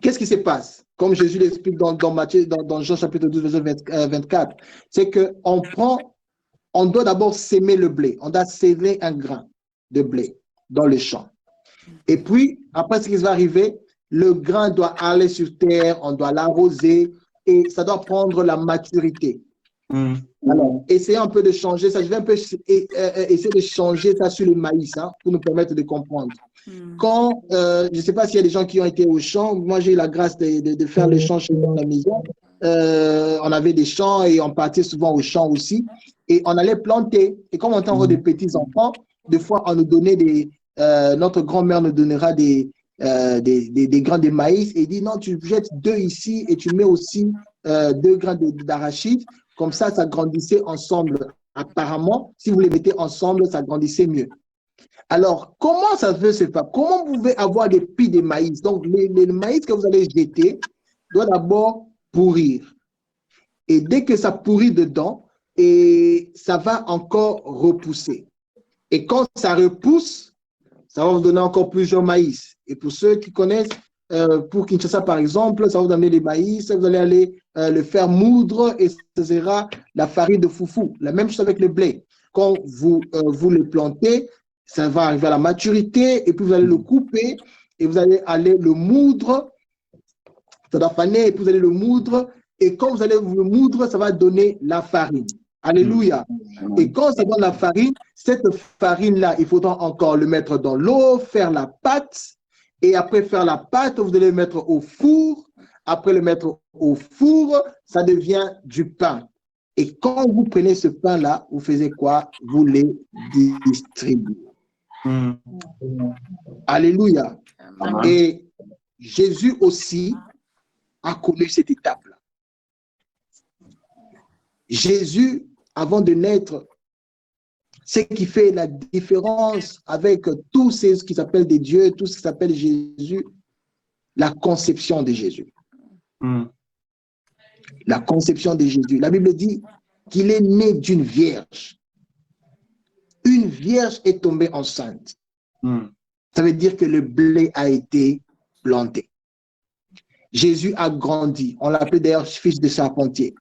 qu'est-ce qui se passe? Comme Jésus l'explique dans Jean chapitre 12, verset 24, c'est qu'on doit d'abord s'aimer le blé. On doit s'aimer un grain de blé dans le champ. Et puis, après ce qui va arriver, le grain doit aller sur terre, on doit l'arroser et ça doit prendre la maturité. Alors, essayez un peu de changer ça. Je vais un peu essayer de changer ça sur le maïs pour nous permettre de comprendre. Quand, je ne sais pas s'il y a des gens qui ont été au champ, moi j'ai eu la grâce de faire le champ chez moi à la maison. On avait des champs et on partait souvent au champ aussi. Et on allait planter. Et comme on était encore des petits enfants, des fois on nous donnait notre grand-mère nous donnera des grains de maïs et il dit non, tu jettes 2 ici et tu mets aussi 2 grains d'arachide. Comme ça grandissait ensemble. Apparemment, si vous les mettez ensemble, ça grandissait mieux. Alors, comment ça peut se faire? Comment vous pouvez avoir des pis de maïs? Donc, le maïs que vous allez jeter doit d'abord pourrir. Et dès que ça pourrit dedans, et ça va encore repousser. Et quand ça repousse, ça va vous donner encore plusieurs maïs. Et pour ceux qui connaissent, pour Kinshasa, par exemple, ça va vous donner les maïs, vous allez aller le faire moudre et ce sera la farine de foufou. La même chose avec le blé. Quand vous le plantez, ça va arriver à la maturité et puis vous allez le couper et vous allez aller le moudre. Ça doit faner et puis vous allez le moudre. Et quand vous allez le moudre, ça va donner la farine. Alléluia. Et quand ça donne la farine, cette farine-là, il faudra encore le mettre dans l'eau, faire la pâte. Et après faire la pâte, vous allez le mettre au four. Après le mettre au four, ça devient du pain. Et quand vous prenez ce pain-là, vous faites quoi? Vous les distribuez. Alléluia. Amen. Et Jésus aussi a connu cette étape-là. Jésus avant de naître, ce qui fait la différence avec tous ces qui s'appellent des dieux, tout ce qui s'appelle Jésus, la conception de Jésus. La conception de Jésus. La Bible dit qu'il est né d'une vierge. Une vierge est tombée enceinte. Ça veut dire que le blé a été planté. Jésus a grandi. On l'appelait d'ailleurs fils de charpentier.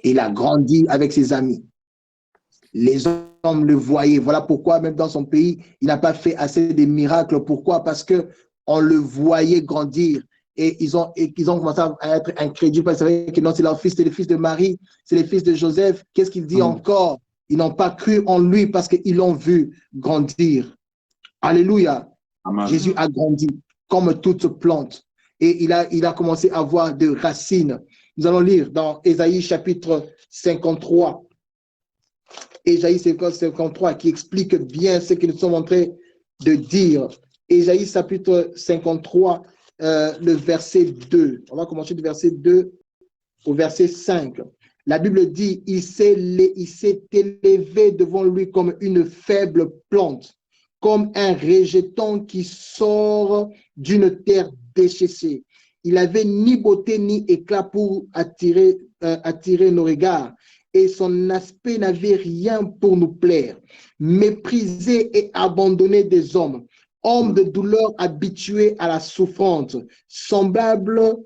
Il a grandi avec ses amis. Les hommes le voyaient. Voilà pourquoi, même dans son pays, il n'a pas fait assez de miracles. Pourquoi? Parce qu'on le voyait grandir. Et ils ont commencé à être incrédules parce que non, c'est leur fils, c'est le fils de Marie, c'est le fils de Joseph. Qu'est-ce qu'il dit encore? Ils n'ont pas cru en lui parce qu'ils l'ont vu grandir. Alléluia. Amen. Jésus a grandi comme toute plante. Et il a commencé à avoir des racines. Nous allons lire dans Ésaïe chapitre 53. Ésaïe 53 qui explique bien ce que nous sommes en train de dire. Ésaïe chapitre 53, le verset 2. On va commencer du verset 2 au verset 5. La Bible dit, il s'est élevé devant lui comme une faible plante, comme un rejeton qui sort d'une terre déchaissée. Il n'avait ni beauté ni éclat pour attirer nos regards, et son aspect n'avait rien pour nous plaire. Méprisé et abandonné des hommes, homme de douleur habitué à la souffrance, semblable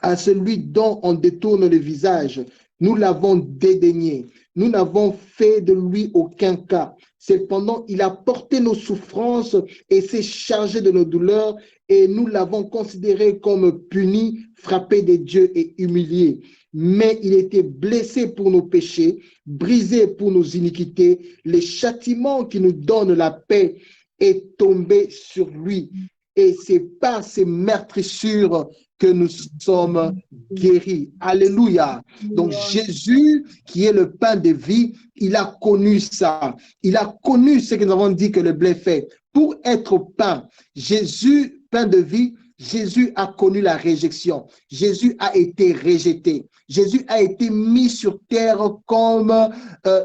à celui dont on détourne le visage. Nous l'avons dédaigné. Nous n'avons fait de lui aucun cas. Cependant, il a porté nos souffrances et s'est chargé de nos douleurs, et nous l'avons considéré comme puni, frappé des dieux et humilié. Mais il était blessé pour nos péchés, brisé pour nos iniquités. Le châtiment qui nous donne la paix est tombé sur lui. Et c'est par ses meurtrissures que nous sommes guéris. Alléluia. Donc Jésus, qui est le pain de vie, il a connu ça. Il a connu ce que nous avons dit que le blé fait. Pour être pain, Jésus, pain de vie, Jésus a connu la réjection. Jésus a été rejeté. Jésus a été mis sur terre comme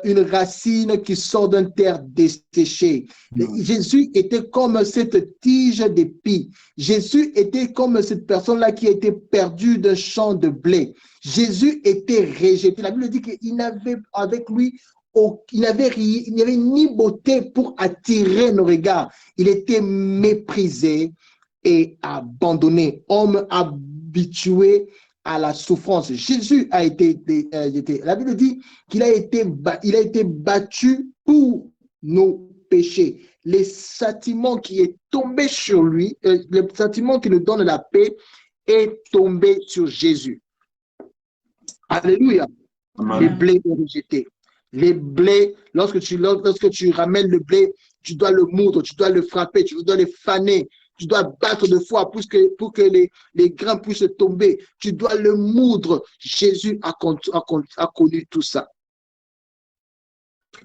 une racine qui sort d'une terre desséchée. Jésus était comme cette tige d'épi. Jésus était comme cette personne-là qui a été perdue d'un champ de blé. Jésus était rejeté. La Bible dit qu'il n'avait avec lui il n'y avait ni beauté pour attirer nos regards. Il était méprisé et abandonné, homme habitué à la souffrance. Jésus a été la Bible dit qu'il a été battu pour nos péchés. Les châtiments qui est tombé sur lui, le châtiment qui nous donne la paix est tombé sur Jésus. Alléluia. Amen. Les blés est rejeté. Les blés, lorsque tu ramènes le blé, tu dois le moudre, tu dois le frapper, tu dois le faner, tu dois battre de foi pour que les grains puissent tomber. Tu dois le moudre. Jésus a connu tout ça.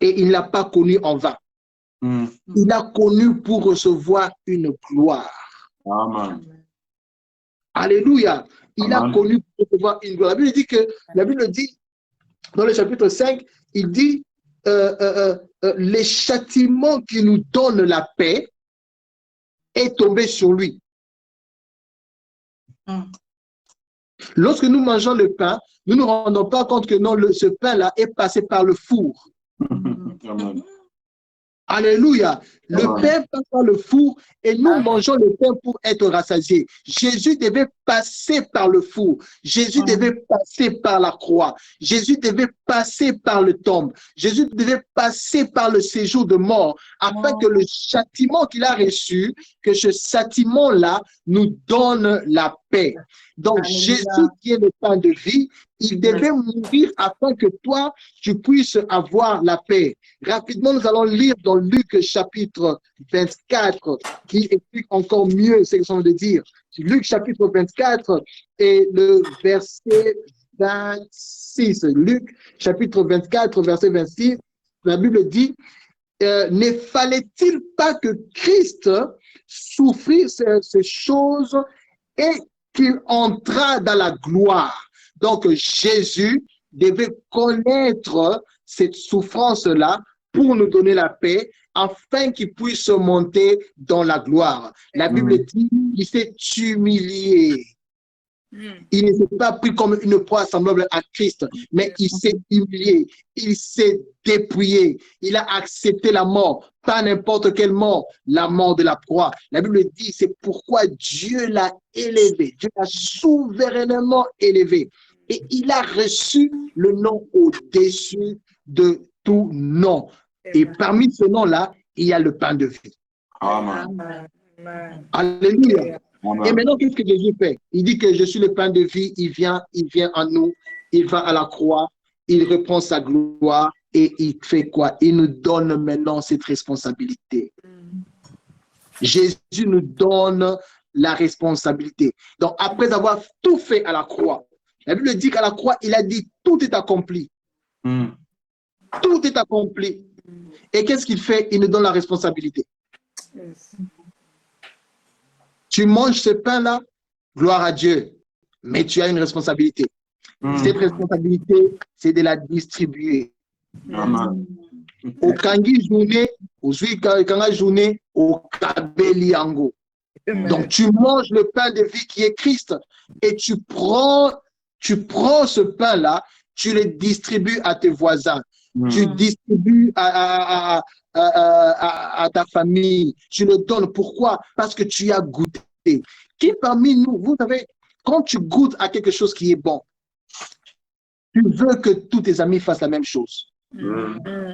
Et il ne l'a pas connu en vain. Il a connu pour recevoir une gloire. Amen. Alléluia. Il a connu pour recevoir une gloire. La Bible dit, dans le chapitre 5, il dit les châtiments qui nous donnent la paix est tombé sur lui. Lorsque nous mangeons le pain, nous ne nous rendons pas compte que non, ce pain-là est passé par le four. Alléluia. Le pain passe par le four et nous mangeons le pain pour être rassasiés. Jésus devait passer par le four. Jésus devait passer par la croix. Jésus devait passer par le tombe. Jésus devait passer par le séjour de mort afin que le châtiment qu'il a reçu, que ce châtiment-là nous donne la paix. Donc, Alléluia. Jésus qui est le pain de vie, il devait mourir afin que toi, tu puisses avoir la paix. Rapidement, nous allons lire dans Luc chapitre 24, qui explique encore mieux ce que je viens de dire. Luc chapitre 24 et le verset 26. Luc chapitre 24, verset 26, la Bible dit, ne fallait-il pas que Christ souffrisse ces choses et qu'il entra dans la gloire? Donc, Jésus devait connaître cette souffrance-là pour nous donner la paix, afin qu'il puisse monter dans la gloire. La Bible dit qu'il s'est humilié. Il ne s'est pas pris comme une proie semblable à Christ, mais il s'est humilié, il s'est dépouillé, il a accepté la mort, pas n'importe quelle mort, la mort de la proie. La Bible dit, c'est pourquoi Dieu l'a élevé, Dieu l'a souverainement élevé, et il a reçu le nom au-dessus de tout nom. Et parmi ce nom-là, il y a le pain de vie. Amen. Alléluia. Amen. Et maintenant, qu'est-ce que Jésus fait? Il dit que je suis le pain de vie, il vient en nous, il va à la croix, il reprend sa gloire et il fait quoi? Il nous donne maintenant cette responsabilité. Jésus nous donne la responsabilité. Donc, après avoir tout fait à la croix, la Bible dit qu'à la croix, il a dit tout est accompli. Tout est accompli. Et qu'est-ce qu'il fait? Il nous donne la responsabilité. Tu manges ce pain-là, gloire à Dieu, mais tu as une responsabilité. Cette responsabilité, c'est de la distribuer. Amen. Au Kangi journée, au Kanga journée, au Kabeliango. Donc, tu manges le pain de vie qui est Christ et tu prends ce pain-là, tu le distribues à tes voisins, tu distribues à ta famille, tu le donnes. Pourquoi? Parce que tu as goûté. Qui parmi nous, vous savez, quand tu goûtes à quelque chose qui est bon, tu veux que tous tes amis fassent la même chose.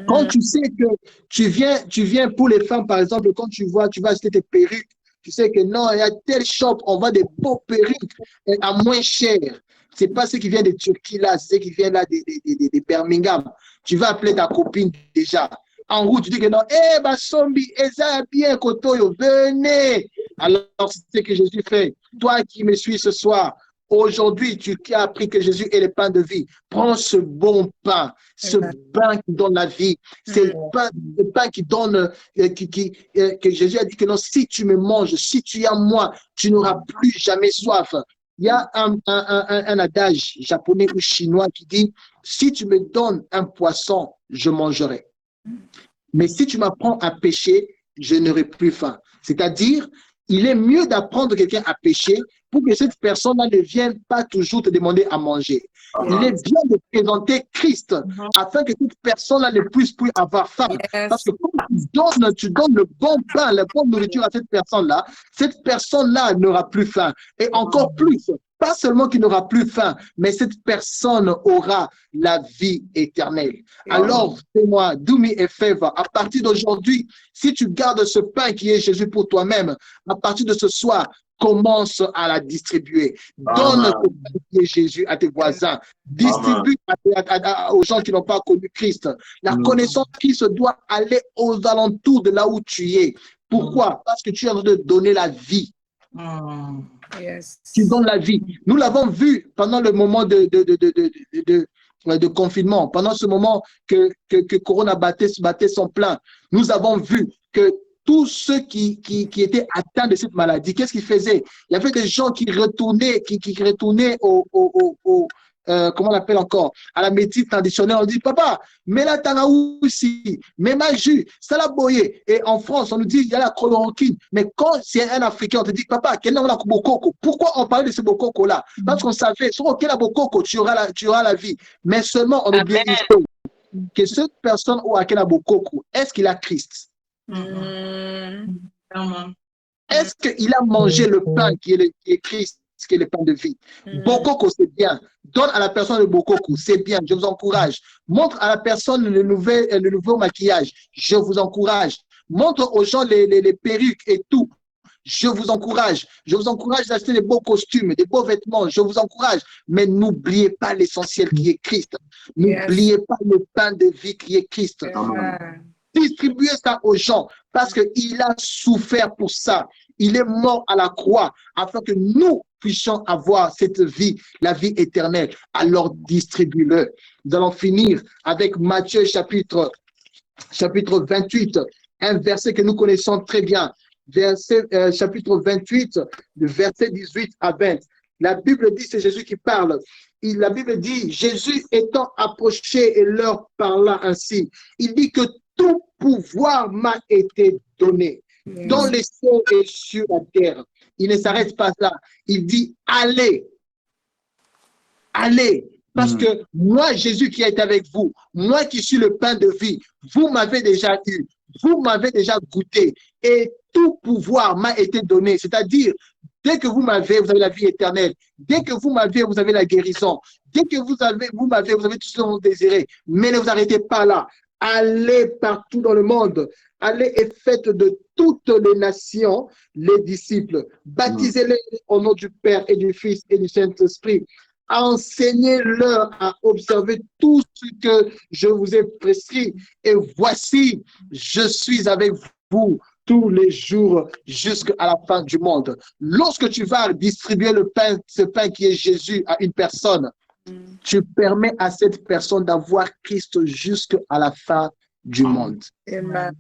Quand tu sais que tu viens pour les femmes, par exemple, quand tu vas acheter tes perruques, tu sais que non, il y a tel shop, on vend des beaux perruques à moins cher. C'est pas ceux qui viennent de Turquie là, c'est ceux qui viennent là de Birmingham. Tu vas appeler ta copine déjà. En route, tu dis que non, Basombi, ça bien, Kotoyo, venez. Alors, c'est ce que Jésus fait. Toi qui me suis ce soir, aujourd'hui, tu as appris que Jésus est le pain de vie. Prends ce bon pain, ce pain qui donne la vie. C'est le pain qui donne, que Jésus a dit que non, si tu me manges, si tu es à moi, tu n'auras plus jamais soif. Il y a un adage japonais ou chinois qui dit, si tu me donnes un poisson, je mangerai. Mais si tu m'apprends à pêcher, je n'aurai plus faim. C'est-à-dire, il est mieux d'apprendre quelqu'un à pêcher pour que cette personne-là ne vienne pas toujours te demander à manger. Il est bien de présenter Christ afin que cette personne-là ne puisse plus avoir faim. Parce que quand tu donnes le bon pain, la bonne nourriture à cette personne-là n'aura plus faim. Et encore plus, pas seulement qu'il n'aura plus faim, mais cette personne aura la vie éternelle. Alors, fais-moi, Doumi et Feva, à partir d'aujourd'hui, si tu gardes ce pain qui est Jésus pour toi-même, à partir de ce soir, commence à la distribuer. Donne ce pain qui est Jésus à tes voisins. Distribue aux gens qui n'ont pas connu Christ. La connaissance de Christ doit aller aux alentours de là où tu es. Pourquoi? Parce que tu es en train de donner la vie. Tu donnes la vie. Nous l'avons vu pendant le moment de confinement, pendant ce moment que Corona battait son plein. Nous avons vu que tous ceux qui étaient atteints de cette maladie, qu'est-ce qu'ils faisaient? Il y avait des gens qui retournaient, comment on appelle encore, à la médecine traditionnelle. On dit, papa, mais la aussi, mais ma jus, ça l'a boyé. Et en France, on nous dit, il y a la chloroquine. Mais quand c'est un Africain, on te dit, papa, quel est la bokoko? Pourquoi on parlait de ce bokoko-là? Parce qu'on savait, sur quel bokoko, tu auras la vie. Mais seulement, on oublie que cette personne ou à quel bokoko, est-ce qu'il a Christ? Est-ce qu'il a mangé le pain qui est Christ, qui est le pain de vie? Bokoko, c'est bien. Donne à la personne le bokoko, c'est bien. Je vous encourage. Montre à la personne le nouveau maquillage. Je vous encourage. Montre aux gens les perruques et tout. Je vous encourage. Je vous encourage d'acheter des beaux costumes, des beaux vêtements. Je vous encourage. Mais n'oubliez pas l'essentiel qui est Christ. N'oubliez pas le pain de vie qui est Christ. Distribuez ça aux gens parce qu'il a souffert pour ça. Il est mort à la croix afin que nous puissions avoir cette vie, la vie éternelle. Alors distribue-le. Nous allons finir avec Matthieu chapitre 28, un verset que nous connaissons très bien. Chapitre 28, de verset 18 à 20. La Bible dit, c'est Jésus qui parle. La Bible dit, Jésus étant approché et leur parla ainsi, il dit que tout pouvoir m'a été donné dans les cieux et sur la terre. Il ne s'arrête pas là. Il dit, allez, allez. Parce que moi, Jésus qui est avec vous, moi qui suis le pain de vie, vous m'avez déjà eu, vous m'avez déjà goûté et tout pouvoir m'a été donné. C'est-à-dire, dès que vous m'avez la vie éternelle. Dès que vous m'avez, vous avez la guérison. Dès que vous avez tout ce que vous désirez. Mais ne vous arrêtez pas là. Allez partout dans le monde. Allez et faites de toutes les nations les disciples. Baptisez-les au nom du Père et du Fils et du Saint-Esprit. Enseignez-leur à observer tout ce que je vous ai prescrit. Et voici, je suis avec vous tous les jours jusqu'à la fin du monde. Lorsque tu vas distribuer le pain, ce pain qui est Jésus à une personne, tu permets à cette personne d'avoir Christ jusqu'à la fin du monde. Amen.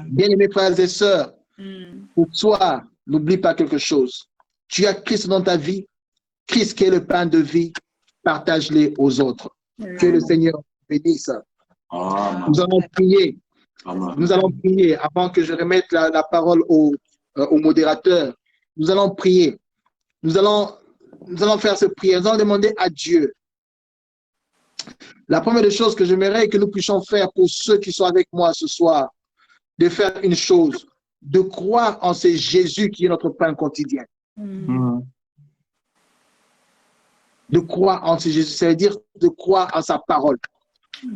Bien-aimés frères et sœurs, pour toi, n'oublie pas quelque chose. Tu as Christ dans ta vie, Christ qui est le pain de vie, partage-les aux autres. Que le Seigneur bénisse. Nous allons prier. Nous allons prier avant que je remette la parole au modérateur. Nous allons prier. Nous allons faire ce prière. Nous allons demander à Dieu. La première des choses que j'aimerais que nous puissions faire pour ceux qui sont avec moi ce soir, de faire une chose, de croire en ce Jésus qui est notre pain quotidien. De croire en ce Jésus, ça veut dire de croire en sa parole.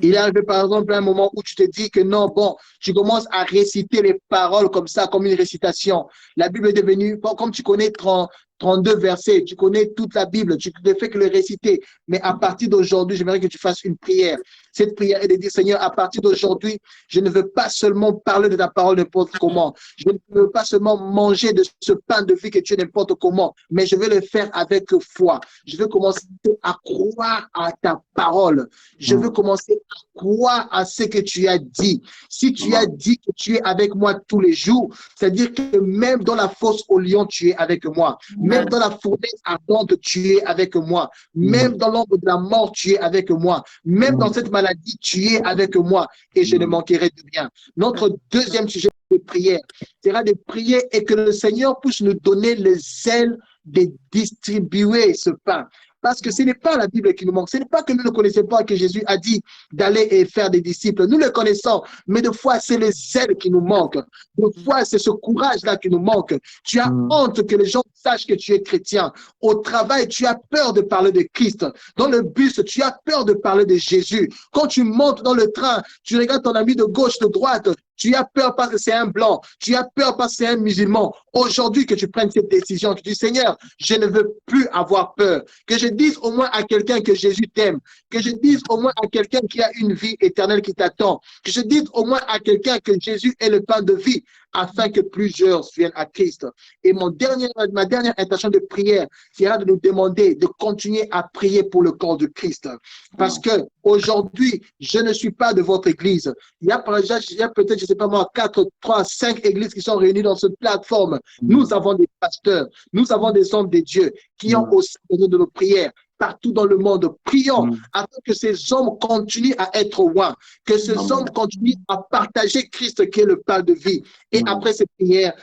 Il est arrivé par exemple un moment où tu te dis que non, bon, tu commences à réciter les paroles comme ça, comme une récitation. La Bible est devenue, bon, comme tu connais 32 versets, tu connais toute la Bible, tu ne fais que le réciter. Mais à partir d'aujourd'hui, j'aimerais que tu fasses une prière. Cette prière est de dire, Seigneur, à partir d'aujourd'hui, je ne veux pas seulement parler de ta parole n'importe comment. Je ne veux pas seulement manger de ce pain de vie que tu es n'importe comment, mais je veux le faire avec foi. Je veux commencer à croire à ta parole. Je veux commencer à croire à ce que tu as dit. Si tu as dit que tu es avec moi tous les jours, c'est-à-dire que même dans la fosse au lion, tu es avec moi. Même dans la fournaise ardente, tu es avec moi. Même dans l'ombre de la mort, tu es avec moi. Même dans cette maladie, tu es avec moi et je ne manquerai de rien. Notre deuxième sujet de prière sera de prier et que le Seigneur puisse nous donner les ailes de distribuer ce pain. Parce que ce n'est pas la Bible qui nous manque. Ce n'est pas que nous ne connaissons pas que Jésus a dit d'aller et faire des disciples. Nous le connaissons, mais des fois, c'est les ailes qui nous manquent. Des fois, c'est ce courage-là qui nous manque. Tu as honte que les gens sachent que tu es chrétien. Au travail, tu as peur de parler de Christ. Dans le bus, tu as peur de parler de Jésus. Quand tu montes dans le train, tu regardes ton ami de gauche, de droite. Tu as peur parce que c'est un blanc. Tu as peur parce que c'est un musulman. Aujourd'hui, que tu prennes cette décision, que tu dis, Seigneur, je ne veux plus avoir peur. Que je dise au moins à quelqu'un que Jésus t'aime. Que je dise au moins à quelqu'un qui a une vie éternelle qui t'attend. Que je dise au moins à quelqu'un que Jésus est le pain de vie, afin que plusieurs viennent à Christ. Et ma dernière intention de prière sera de nous demander de continuer à prier pour le corps de Christ. Parce que aujourd'hui, je ne suis pas de votre église. Il y a peut-être, je ne sais pas moi, 4, 3, 5 églises qui sont réunies dans cette plateforme. Nous avons des pasteurs, nous avons des hommes de Dieu qui ont aussi besoin de nos prières. Partout dans le monde, prions afin que ces hommes continuent à être loin, que ces hommes continuent à partager Christ qui est le pain de vie. Et après ces prières,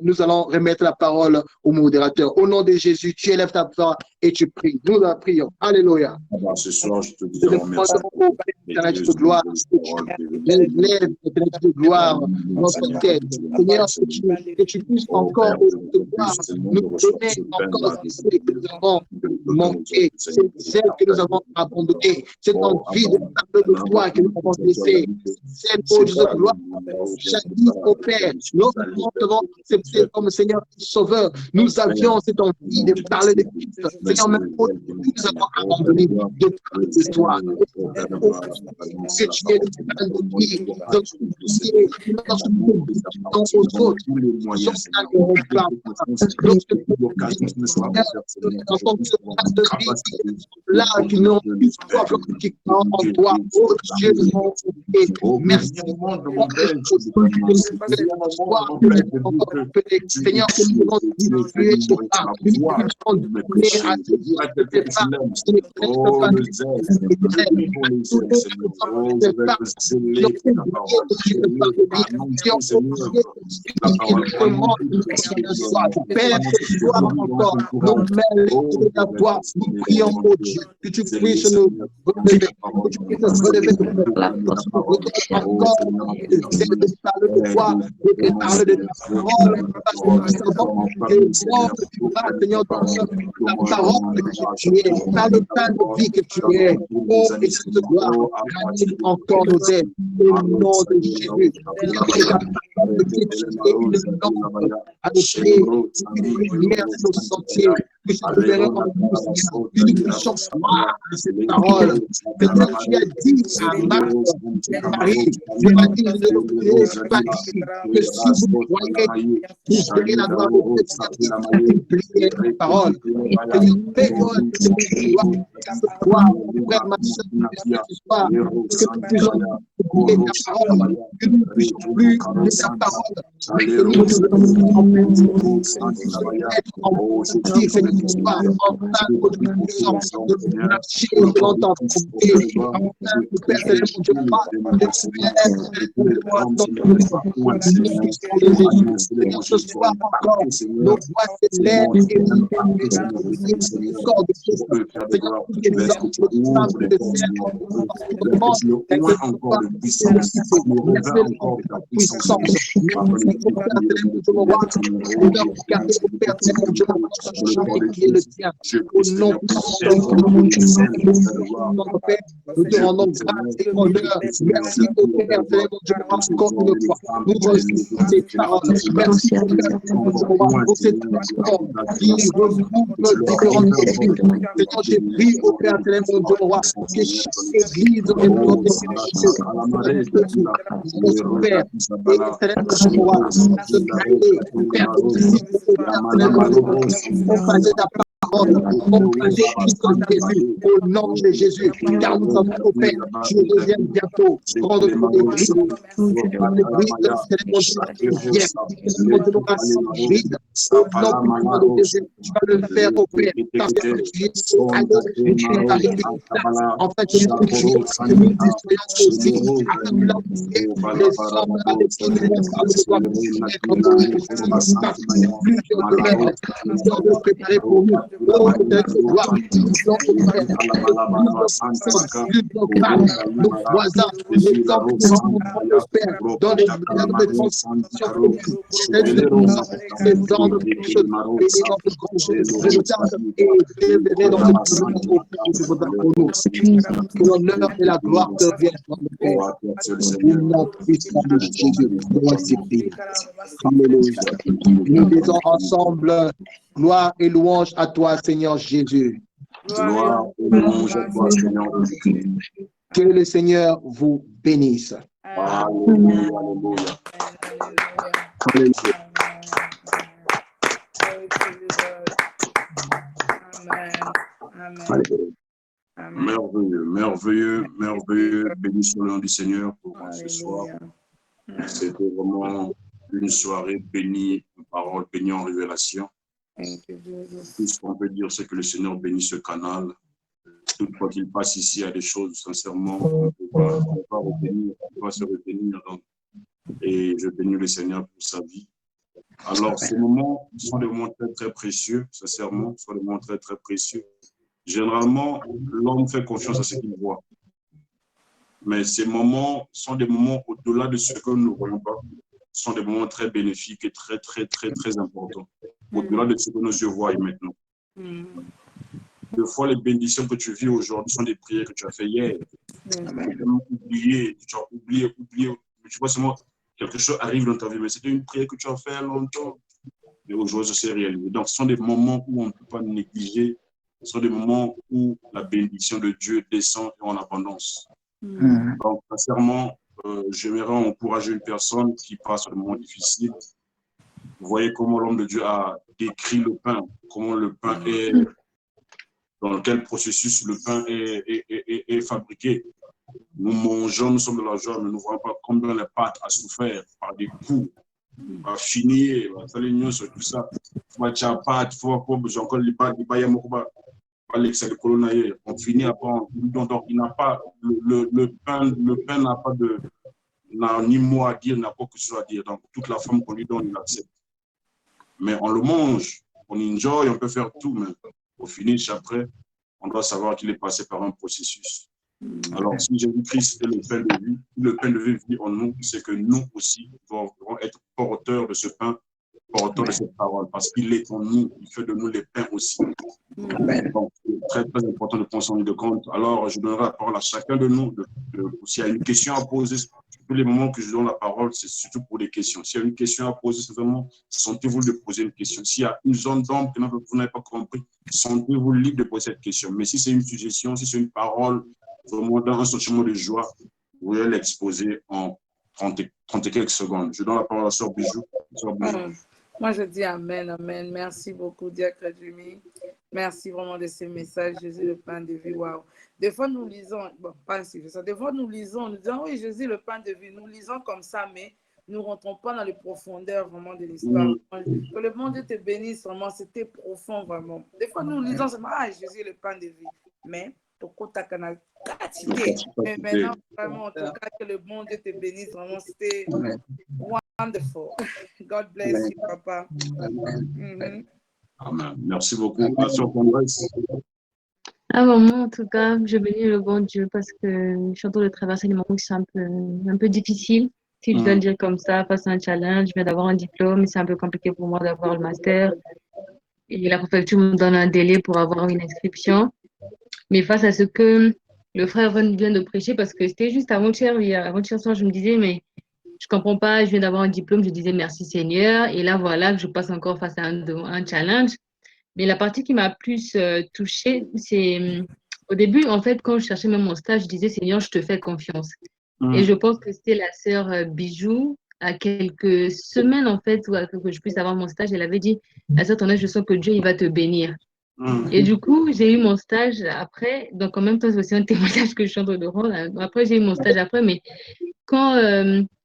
nous allons remettre la parole au modérateur. Au nom de Jésus, tu élèves ta voix et tu pries. Nous la prions. Alléluia. Ce soir, je te dis remercie. De gloire, lève de gloire notre tête. Seigneur, que tu puisses encore nous donner encore ce que nous avons manqué, celle que nous avons abandonnée, cette envie de parler de toi que nous avons laissée, celle, ô Dieu de gloire, jadis au Père, lorsque nous avons accepté comme Seigneur Sauveur, nous avions cette envie de parler de Christ. Seigneur, même au début, nous avons abandonné de parler de toi. Que tu es le pain de vie, donc tu es aux autres. Là, qui n'ont plus toi, qui croient en toi, oh Dieu, merci. Seigneur, que nous devons distribuer sur ça. Nous devons donner à ceux qui nous prions au Dieu, que tu puisses nous relever, que tu puisses nous relever encore de parler de toi, de parler de ta parole, parce que nous savons que tu vas, Seigneur, dans la parole que tu es, dans le temps de vie que tu es, oh, et je te dois gagner encore nos aides, au nom de Jésus. Seigneur, que ta parole que tu es une lampe à nos pieds, une lumière sur nos sentiers, que je te verrai en nous, Seigneur, que nous puissions croire à cette parole. Seigneur, tu as dit à Marc, Marie, tu as dit, ne l'oubliez pas dit, que si vous croyez, vous verrez la gloire de Dieu, accomplir la parole. Seigneur, fais-moi cette gloire, frère, ma soeur, ce soir, que nous puissions oublier ta parole, que nous ne puissions plus oublier ta parole, mais que nous puissions être en positif, Seigneur, ce soir, en tant que nous puissions marcher selon ta volonté, en tant que Père de mon Dieu, ce soir encore, nos voix s'élèvent et nous corps de Christ. Seigneur, l'exemple de femme de nous te rendons grâce et honneur. Merci au Père, mon Dieu, encore une fois. Nous recevons ces paroles. Merci au Père, pour cette parole qui regroupe différentes églises. Seigneur, j'ai pris au Père, mon Dieu, roi, que chaque église est notre Père, au nom de Jésus, car nous sommes au Père, tu reviens bientôt, prendre ton église, au nom de Jésus, tu vas le faire au Père, parce que tu es allé, enfin que nous puissions aussi, afin de l'envoyer les hommes avec qui nous devons préparer pour nous. Nos voisins, les hommes qui sont dans les de transformation, ces hommes de que l'honneur et la gloire te reviennent dans le Père. Au nom puissant de Jésus, alléluia. Nous disons ensemble, gloire et louange à toi, Seigneur Jésus. Gloire et louange à toi, Seigneur Jésus. Que le Seigneur vous bénisse. Alléluia, alléluia. Merveilleux, merveilleux, merveilleux. Béni soit le nom du Seigneur pour ce soir. C'était vraiment une soirée bénie, une parole bénie en révélation. Tout ce qu'on peut dire, c'est que le Seigneur bénit ce canal. Toutefois qu'il passe ici à des choses, sincèrement, on ne peut pas retenir, on ne peut pas se retenir. Donc, et je bénis le Seigneur pour sa vie. Alors, ces moments sont des moments très, très précieux, sincèrement, sont des moments très, très précieux. Généralement, l'homme fait confiance à ce qu'il voit. Mais ces moments sont des moments au-delà de ce que nous ne voyons pas. Ce sont des moments très bénéfiques et très, très, très, très importants. Au-delà de ce que nos yeux voient maintenant. Des fois, les bénédictions que tu vis aujourd'hui sont des prières que tu as fait hier. Tu as oublié. Tu vois seulement quelque chose arrive dans ta vie, mais c'était une prière que tu as fait longtemps. Et aujourd'hui, c'est réalisé. Donc, ce sont des moments où on ne peut pas négliger. Ce sont des moments où la bénédiction de Dieu descend en abondance. Donc, sincèrement, j'aimerais encourager une personne qui passe des moments difficiles. Vous voyez comment l'homme de Dieu a décrit le pain, comment le pain est, dans quel processus le pain est fabriqué. Nous mangeons, nous sommes de la joie, mais nous ne voyons pas combien la pâte a souffert par des coups, fini, tout ça. On finit après, donc il n'a pas, le pain n'a pas de, n'a ni mot à dire, n'a pas que ce soit à dire. Donc, toute la forme qu'on lui donne, il accepte. Mais on le mange, on enjoy, on peut faire tout, mais au finish, après, on doit savoir qu'il est passé par un processus. Alors, si Jésus-Christ est le pain de vie vit en nous, c'est que nous aussi devons être porteurs de ce pain, porteurs de cette parole, parce qu'il est en nous, il fait de nous les pains aussi. Donc, c'est très, très important de prendre son de compte. Alors, je donnerai la parole à chacun de nous. S'il y a une question à poser, tous les moments que je donne la parole, c'est surtout pour des questions. S'il y a une question à poser, c'est vraiment, sentez-vous de poser une question. S'il y a une zone d'ombre que vous n'avez pas compris, sentez-vous libre de poser cette question. Mais si c'est une suggestion, si c'est une parole, vraiment dans un sentiment de joie, vous pouvez l'exposer en 30 et quelques secondes. Je donne la parole à Sœur Bijou. Moi, je dis Amen, Amen. Merci beaucoup, Diacre Jimmy. Merci vraiment de ces messages. Jésus, le pain de vie. Waouh. Des fois, nous lisons, bon, pas ainsi que ça. Des fois, nous lisons, nous disons, oui, Jésus, le pain de vie. Nous lisons comme ça, mais nous ne rentrons pas dans les profondeurs vraiment de l'histoire. Que le bon Dieu te bénisse vraiment, c'était profond vraiment. Des fois, nous lisons seulement, ah, Jésus, le pain de vie. Mais, mais maintenant, vraiment, en tout cas, que le bon Dieu te bénisse vraiment, c'était wonderful. God bless you, Papa. Amen. Merci beaucoup. Moi, en tout cas, je bénis le bon Dieu parce que je suis en train de traverser des moments qui sont un peu difficiles, si je dois le dire comme ça, face à un challenge. Je viens d'avoir un diplôme, c'est un peu compliqué pour moi d'avoir le master. Et la préfecture me donne un délai pour avoir une inscription. Mais face à ce que le frère vient de prêcher, parce que c'était juste avant-hier soir, je me disais, mais je comprends pas, je viens d'avoir un diplôme, je disais merci Seigneur. Et là, voilà, que je passe encore face à un challenge. Mais la partie qui m'a plus touchée, c'est au début, en fait, quand je cherchais même mon stage, je disais Seigneur, je te fais confiance. Et je pense que c'était la sœur Bijou, à quelques semaines, en fait, que je puisse avoir mon stage, elle avait dit, la sœur Tonnerre, je sens que Dieu, il va te bénir. Et du coup, j'ai eu mon stage après, donc en même temps, c'est aussi un témoignage que je suis en train de rendre. Après, j'ai eu mon stage après, mais quand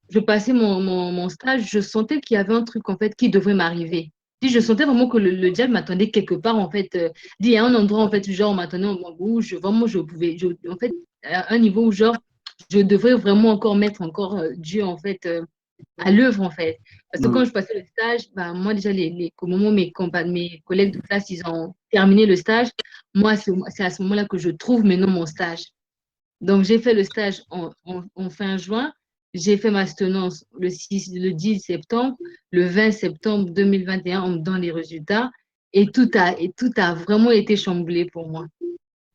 je passais mon stage, je sentais qu'il y avait un truc, en fait, qui devrait m'arriver. Je sentais vraiment que le diable m'attendait quelque part, en fait. Il y a un endroit, en fait, genre, on m'attendait où je pouvais, en fait, à un niveau où, genre, je devrais vraiment encore mettre Dieu, en fait, à l'œuvre, en fait. Parce que quand je passais le stage, bah, moi, déjà, au moment où mes collègues de classe, ils ont terminé le stage, moi, c'est à ce moment-là que je trouve maintenant mon stage. Donc, j'ai fait le stage en fin juin. J'ai fait ma soutenance le 10 septembre. Le 20 septembre 2021, on me donne les résultats. Et tout a vraiment été chamboulé pour moi.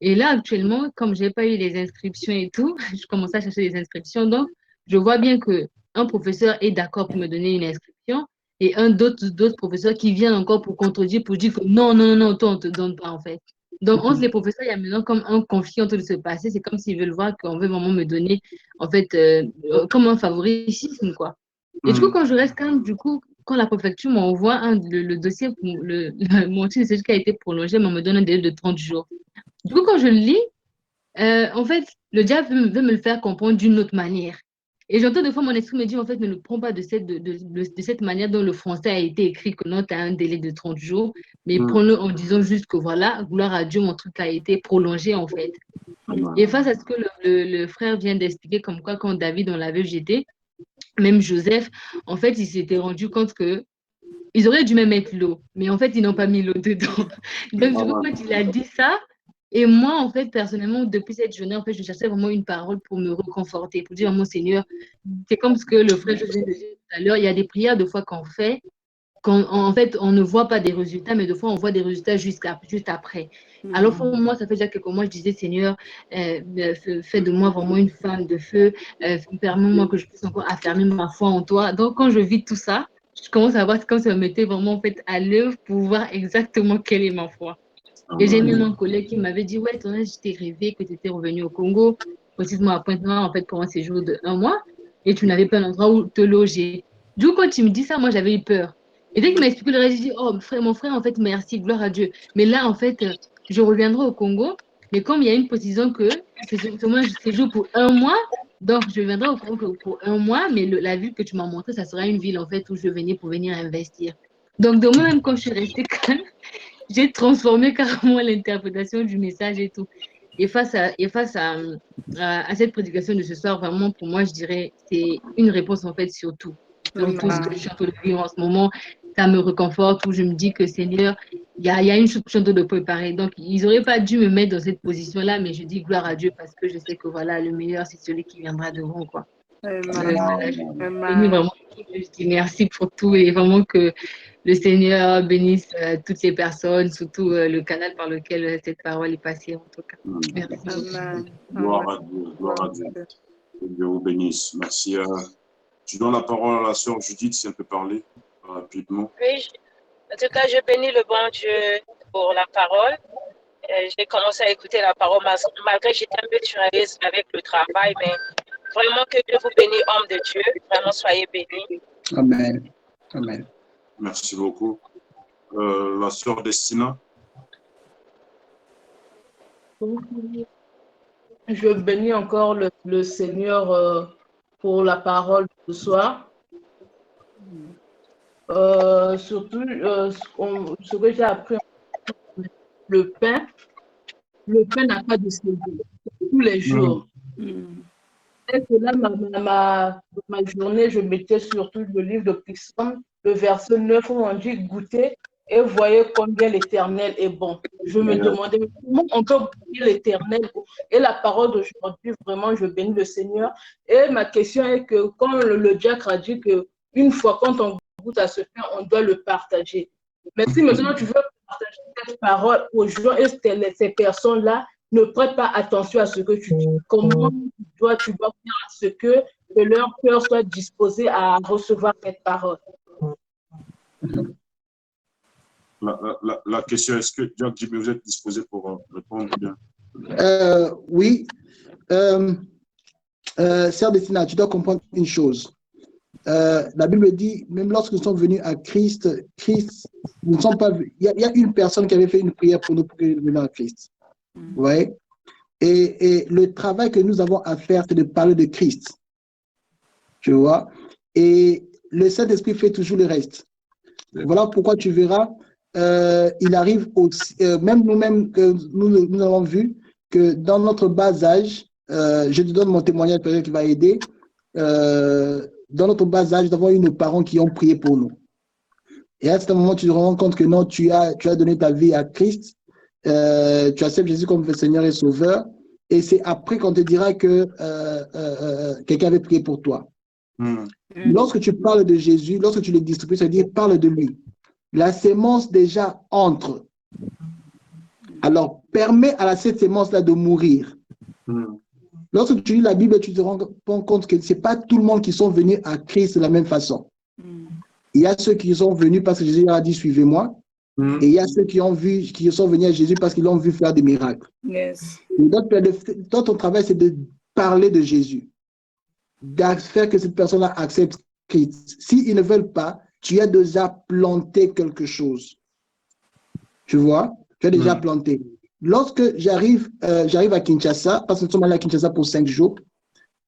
Et là, actuellement, comme je n'ai pas eu les inscriptions et tout, je commence à chercher les inscriptions. Donc, je vois bien qu'un professeur est d'accord pour me donner une inscription et d'autres professeurs qui viennent encore pour contredire, pour dire que non, non, non, toi, on ne te donne pas, en fait. Donc, entre les professeurs, il y a maintenant comme un conflit en train de se passer. C'est comme s'ils veulent voir qu'on veut vraiment me donner, en fait, comme un favoritisme, quoi. Et du coup, quand je reste calme, du coup, quand la préfecture m'envoie le dossier, mon titre de séjour qui a été prolongé, mais on me donne un délai de 30 jours. Du coup, quand je le lis, en fait, le diable veut me le faire comprendre d'une autre manière. Et j'entends des fois mon esprit me dire, en fait, ne le prends pas de cette manière dont le français a été écrit, que non, tu as un délai de 30 jours, mais prends-le en disant juste que voilà, gloire à Dieu, mon truc a été prolongé, en fait. Et face à ce que le frère vient d'expliquer, comme quoi, quand David, on l'avait jeté, même Joseph, en fait, il s'était rendu compte que ils auraient dû même mettre l'eau, mais en fait, ils n'ont pas mis l'eau dedans. Donc, du coup, quand il a dit ça, et moi, en fait, personnellement, depuis cette journée, en fait, je cherchais vraiment une parole pour me réconforter, pour dire, mon Seigneur, c'est comme ce que le frère José disait tout à l'heure, il y a des prières, de fois qu'on fait, en fait, on ne voit pas des résultats, mais de fois, on voit des résultats juste après. Alors, pour moi, ça fait déjà quelques mois, je disais, Seigneur, fais de moi vraiment une femme de feu, permets-moi que je puisse encore affermir ma foi en toi. Donc, quand je vis tout ça, je commence à voir comme ça me mettait vraiment en fait, à l'œuvre pour voir exactement quelle est ma foi. Et j'ai même un collègue qui m'avait dit, ouais, je t'ai rêvé que tu étais revenu au Congo, précisément à Pointe-Noire, en fait, pour un séjour de 1 mois, et tu n'avais pas l'endroit où te loger. Du coup, quand tu me dis ça, moi, j'avais eu peur. Et dès qu'il m'a expliqué le reste, j'ai dit, oh, mon frère, en fait, merci, gloire à Dieu. Mais là, en fait, je reviendrai au Congo, mais comme il y a une précision que c'est seulement un séjour pour 1 mois. Donc, je viendrai au Congo pour 1 mois, mais la ville que tu m'as montrée, ça sera une ville en fait où je venais pour venir investir. Donc, de moi-même, quand je suis restée calme, j'ai transformé carrément l'interprétation du message et tout. Et face à cette prédication de ce soir, vraiment, pour moi, je dirais, c'est une réponse en fait sur tout. Sur tout ce que je suis en train de vivre en ce moment, ça me réconforte, où je me dis que Seigneur, il y a une chose que je suis en train de préparer. Donc, ils n'auraient pas dû me mettre dans cette position-là, mais je dis gloire à Dieu parce que je sais que voilà, le meilleur, c'est celui qui viendra devant, quoi. Voilà, vraiment, je dis merci pour tout et vraiment que le Seigneur bénisse toutes les personnes, surtout le canal par lequel cette parole est passée, en tout cas. Merci. Gloire à Dieu, gloire à Dieu. Que Dieu vous bénisse. Merci. Je donne la parole à la sœur Judith, si elle peut parler rapidement. Oui, en tout cas, je bénis le bon Dieu pour la parole. J'ai commencé à écouter la parole, malgré que j'étais un peu tirailleuse avec le travail, mais vraiment que Dieu vous bénisse, homme de Dieu. Vraiment, soyez bénis. Amen. Amen. Merci beaucoup. La sœur Destina. Je bénis encore le Seigneur pour la parole de ce soir. Surtout, ce que j'ai appris, le pain n'a pas de saison, tous les jours. Et que là, ma journée, je mettais surtout le livre de Psaume, le verset 9, où on dit goûter et voyez combien l'Éternel est bon. Je me demandais comment on peut goûter l'Éternel. Et la parole d'aujourd'hui, vraiment, je bénis le Seigneur. Et ma question est que, comme le diacre a dit qu'une fois, quand on goûte à ce pain, on doit le partager. Mais si maintenant tu veux partager cette parole aux gens et ces personnes-là ne prêtent pas attention à ce que tu dis, comment tu dois faire à ce que leur cœur soit disposé à recevoir cette parole? La question, est-ce que Jacques Djibé, vous êtes disposé pour répondre bien? Oui. Sœur Destina, tu dois comprendre une chose. La Bible dit, même lorsque nous sommes venus à Christ, nous ne sommes pas. Il y a une personne qui avait fait une prière pour nous pour que nous venions à Christ. Ouais. Et le travail que nous avons à faire, c'est de parler de Christ. Tu vois? Et le Saint-Esprit fait toujours le reste. Voilà pourquoi tu verras, il arrive aussi, même nous-mêmes, que nous avons vu que dans notre bas âge, je te donne mon témoignage peut-être qui va aider. Dans notre bas âge, nous avons eu nos parents qui ont prié pour nous. Et à ce moment, tu te rends compte que non, tu as donné ta vie à Christ, tu acceptes Jésus comme Seigneur et Sauveur, et c'est après qu'on te dira que quelqu'un avait prié pour toi. Lorsque tu parles de Jésus, lorsque tu le distribues, c'est-à-dire parle de lui. La sémence déjà entre. Alors, permets à cette sémence-là de mourir. Lorsque tu lis la Bible, tu te rends compte que ce n'est pas tout le monde qui sont venus à Christ de la même façon. Il y a ceux qui sont venus parce que Jésus leur a dit « suivez-moi ». Et il y a ceux qui sont venus à Jésus parce qu'ils l'ont vu faire des miracles. Yes. Donc, ton travail, c'est de parler de Jésus, de faire que cette personne-là accepte Christ. S'ils ne veulent pas, tu as déjà planté quelque chose. Tu vois? Tu as déjà planté. Lorsque j'arrive à Kinshasa, parce que nous sommes allés à Kinshasa pour 5 jours,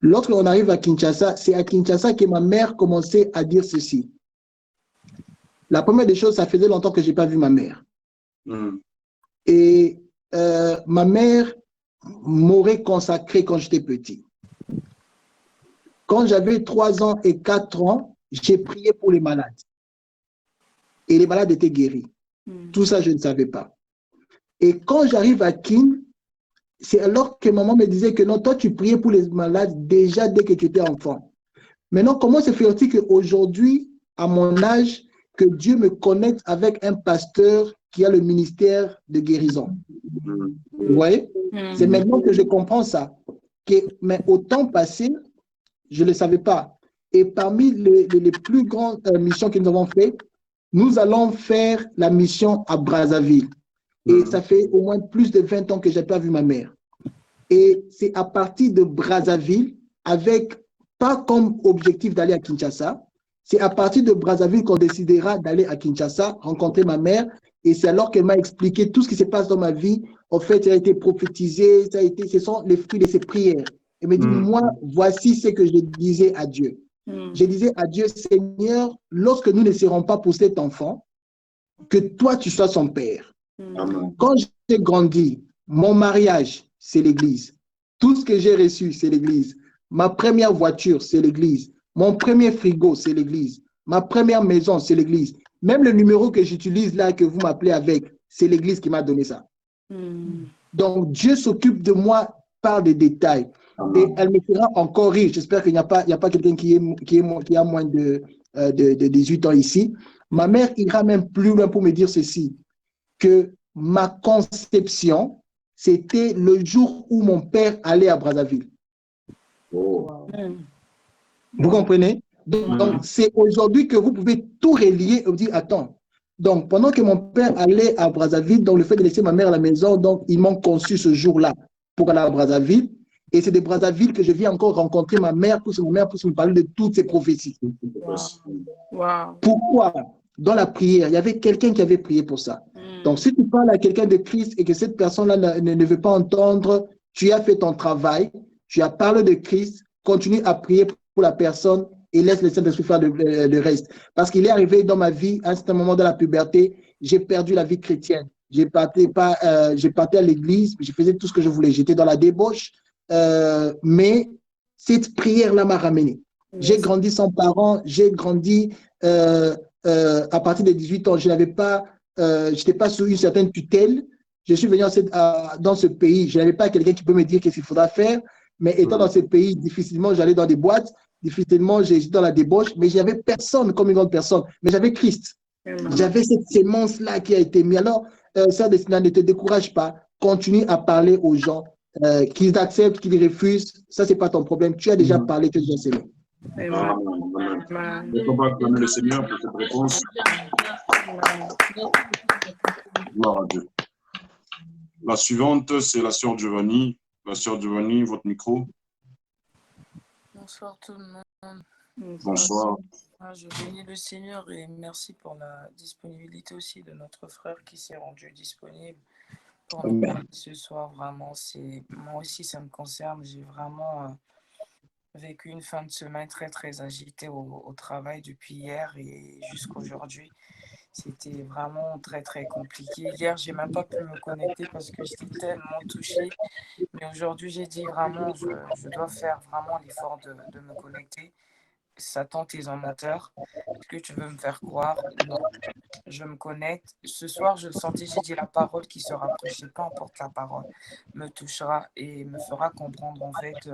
lorsqu'on arrive à Kinshasa, c'est à Kinshasa que ma mère commençait à dire ceci. La première des choses, ça faisait longtemps que je n'ai pas vu ma mère. Et ma mère m'aurait consacré quand j'étais petit. Quand j'avais 3 ans et 4 ans, j'ai prié pour les malades. Et les malades étaient guéris. Tout ça, je ne savais pas. Et quand j'arrive à Kin, c'est alors que maman me disait que non, toi, tu priais pour les malades déjà dès que tu étais enfant. Maintenant, comment se fait-il qu'aujourd'hui, à mon âge, que Dieu me connecte avec un pasteur qui a le ministère de guérison? Vous voyez? C'est maintenant que je comprends ça. Mais au temps passé, je ne le savais pas. Et parmi les plus grandes missions que nous avons faites, nous allons faire la mission à Brazzaville. Et ça fait au moins plus de 20 ans que je n'ai pas vu ma mère. Et c'est à partir de Brazzaville, avec pas comme objectif d'aller à Kinshasa, c'est à partir de Brazzaville qu'on décidera d'aller à Kinshasa, rencontrer ma mère. Et c'est alors qu'elle m'a expliqué tout ce qui se passe dans ma vie en fait, ça a été prophétisé, ce sont les fruits de ses prières. Il me dit, moi, voici ce que je disais à Dieu. Je disais à Dieu, Seigneur, lorsque nous ne serons pas pour cet enfant, que toi, tu sois son père. Quand j'ai grandi, mon mariage, c'est l'Église. Tout ce que j'ai reçu, c'est l'Église. Ma première voiture, c'est l'Église. Mon premier frigo, c'est l'Église. Ma première maison, c'est l'Église. Même le numéro que j'utilise là, que vous m'appelez avec, c'est l'Église qui m'a donné ça. Donc, Dieu s'occupe de moi par des détails. Et elle me fera encore rire. J'espère qu'il n'y a pas quelqu'un qui a moins de 18 ans ici. Ma mère ira même plus loin pour me dire ceci, que ma conception, c'était le jour où mon père allait à Brazzaville. Vous comprenez? Donc, c'est aujourd'hui que vous pouvez tout relier et vous dire, attends, donc pendant que mon père allait à Brazzaville, donc le fait de laisser ma mère à la maison, donc ils m'ont conçu ce jour-là pour aller à Brazzaville. Et c'est de Brazzaville que je viens encore rencontrer ma mère pour me parler de toutes ces prophéties. Pourquoi? Dans la prière, il y avait quelqu'un qui avait prié pour ça. Donc, si tu parles à quelqu'un de Christ et que cette personne-là ne veut pas entendre, tu as fait ton travail, tu as parlé de Christ, continue à prier pour la personne et laisse le Saint-Esprit faire le reste. Parce qu'il est arrivé dans ma vie, à un certain moment de la puberté, j'ai perdu la vie chrétienne. J'ai parté à l'église, je faisais tout ce que je voulais. J'étais dans la débauche, mais cette prière-là m'a ramené. J'ai grandi sans parents, j'ai grandi à partir de 18 ans. Je n'étais pas sous une certaine tutelle. Je suis venu dans ce pays. Je n'avais pas quelqu'un qui peut me dire qu'est-ce qu'il faudra faire. Mais étant dans ce pays, difficilement, j'allais dans des boîtes. Difficilement, j'étais dans la débauche. Mais j'avais personne comme une grande personne. Mais j'avais Christ. J'avais cette sémence-là qui a été mise. Alors, Sœur Destina, ne te décourage pas. Continue à parler aux gens. Qu'ils acceptent, qu'ils refusent. Ça, ce n'est pas ton problème. Tu as déjà parlé, tu as déjà sémé. Et on va acclamer le Seigneur pour cette réponse. Gloire à Dieu. La suivante, c'est la sœur Giovanni. La sœur Giovanni, votre micro. Bonsoir tout le monde. Bonsoir. Je bénis le Seigneur et merci pour la disponibilité aussi de notre frère qui s'est rendu disponible pour nous parler ce soir. Vraiment, moi aussi, ça me concerne. J'ai vraiment vécu une fin de semaine très, très agitée au travail depuis hier et jusqu'aujourd'hui. C'était vraiment très, très compliqué. Hier, je n'ai même pas pu me connecter parce que j'étais tellement touchée. Mais aujourd'hui, j'ai dit vraiment, je dois faire vraiment l'effort de me connecter. Satan, tes amateurs, est-ce que tu veux me faire croire? Non, je me connecte. Ce soir, je le sentais, j'ai dit la parole qui se rapprochait, peu importe la parole, me touchera et me fera comprendre, en fait,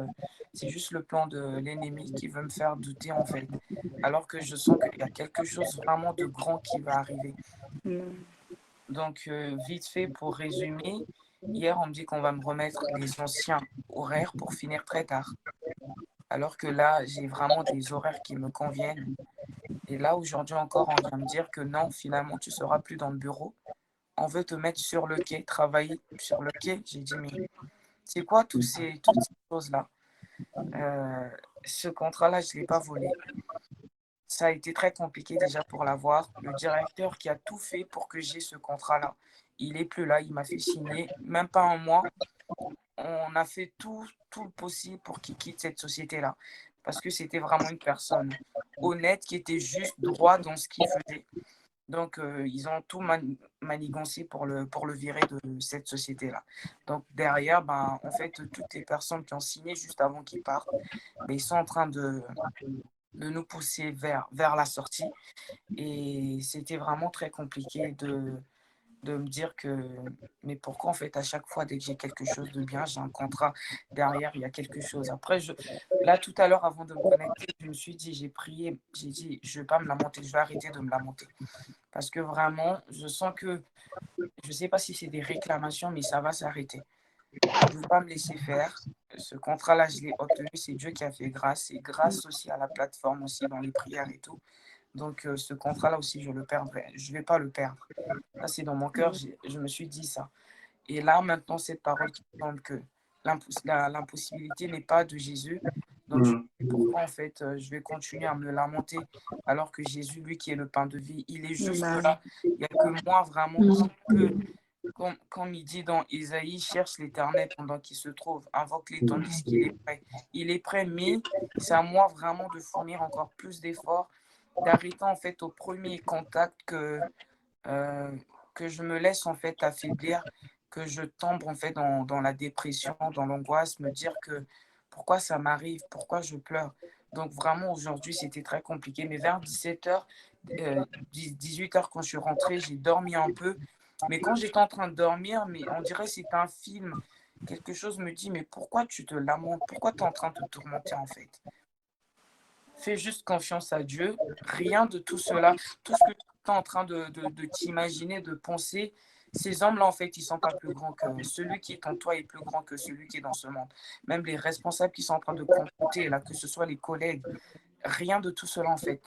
c'est juste le plan de l'ennemi qui veut me faire douter, en fait, alors que je sens qu'il y a quelque chose vraiment de grand qui va arriver. Donc, vite fait, pour résumer, hier, on me dit qu'on va me remettre les anciens horaires pour finir très tard. Alors que là, j'ai vraiment des horaires qui me conviennent. Et là, aujourd'hui encore, on vient me dire que non, finalement, tu ne seras plus dans le bureau. On veut te mettre sur le quai, travailler sur le quai. J'ai dit, mais c'est quoi toutes ces choses-là? Ce contrat-là, je ne l'ai pas volé. Ça a été très compliqué déjà pour l'avoir. Le directeur qui a tout fait pour que j'ai ce contrat-là, il n'est plus là. Il m'a fait signer, même pas un mois. On a fait tout le possible pour qu'il quitte cette société-là. Parce que c'était vraiment une personne honnête qui était juste droit dans ce qu'il faisait. Donc, ils ont tout manigancé pour le virer de cette société-là. Donc, derrière, en fait, toutes les personnes qui ont signé juste avant qu'ils partent, ils sont en train de nous pousser vers la sortie. Et c'était vraiment très compliqué de me dire que, mais pourquoi en fait à chaque fois dès que j'ai quelque chose de bien, j'ai un contrat, derrière il y a quelque chose. Après, là tout à l'heure avant de me connecter, je me suis dit, j'ai prié, j'ai dit, je ne vais pas me lamenter, je vais arrêter de me lamenter. Parce que vraiment, je sens que, je ne sais pas si c'est des réclamations, mais ça va s'arrêter. Je ne vais pas me laisser faire. Ce contrat-là, je l'ai obtenu, c'est Dieu qui a fait grâce, et grâce aussi à la plateforme, aussi dans les prières et tout. Donc, ce contrat-là aussi, je le perdrai. Je ne vais pas le perdre. Ça, c'est dans mon cœur. Je me suis dit ça. Et là, maintenant, cette parole qui semble que l'impossibilité n'est pas de Jésus. Donc, je sais pourquoi, en fait, je vais continuer à me lamenter alors que Jésus, lui, qui est le pain de vie, il est juste là. Il n'y a que moi, vraiment, comme il dit dans Isaïe, cherche l'Éternel pendant qu'il se trouve, invoque-le tandis qu'il est prêt. Il est prêt, mais c'est à moi vraiment de fournir encore plus d'efforts, d'arrêter en fait au premier contact que je me laisse en fait affaiblir, que je tombe en fait dans la dépression, dans l'angoisse, me dire que pourquoi ça m'arrive, pourquoi je pleure. Donc vraiment aujourd'hui c'était très compliqué, mais vers 17h, 18h quand je suis rentrée, j'ai dormi un peu, mais quand j'étais en train de dormir, mais on dirait que c'est un film, quelque chose me dit, mais pourquoi tu te lamentes, pourquoi tu es en train de te tourmenter en fait? Fais juste confiance à Dieu, rien de tout cela, tout ce que tu es en train de t'imaginer, de penser, ces hommes-là, en fait, ils ne sont pas plus grands que celui qui est en toi est plus grand que celui qui est dans ce monde. Même les responsables qui sont en train de compter, là, que ce soit les collègues, rien de tout cela, en fait,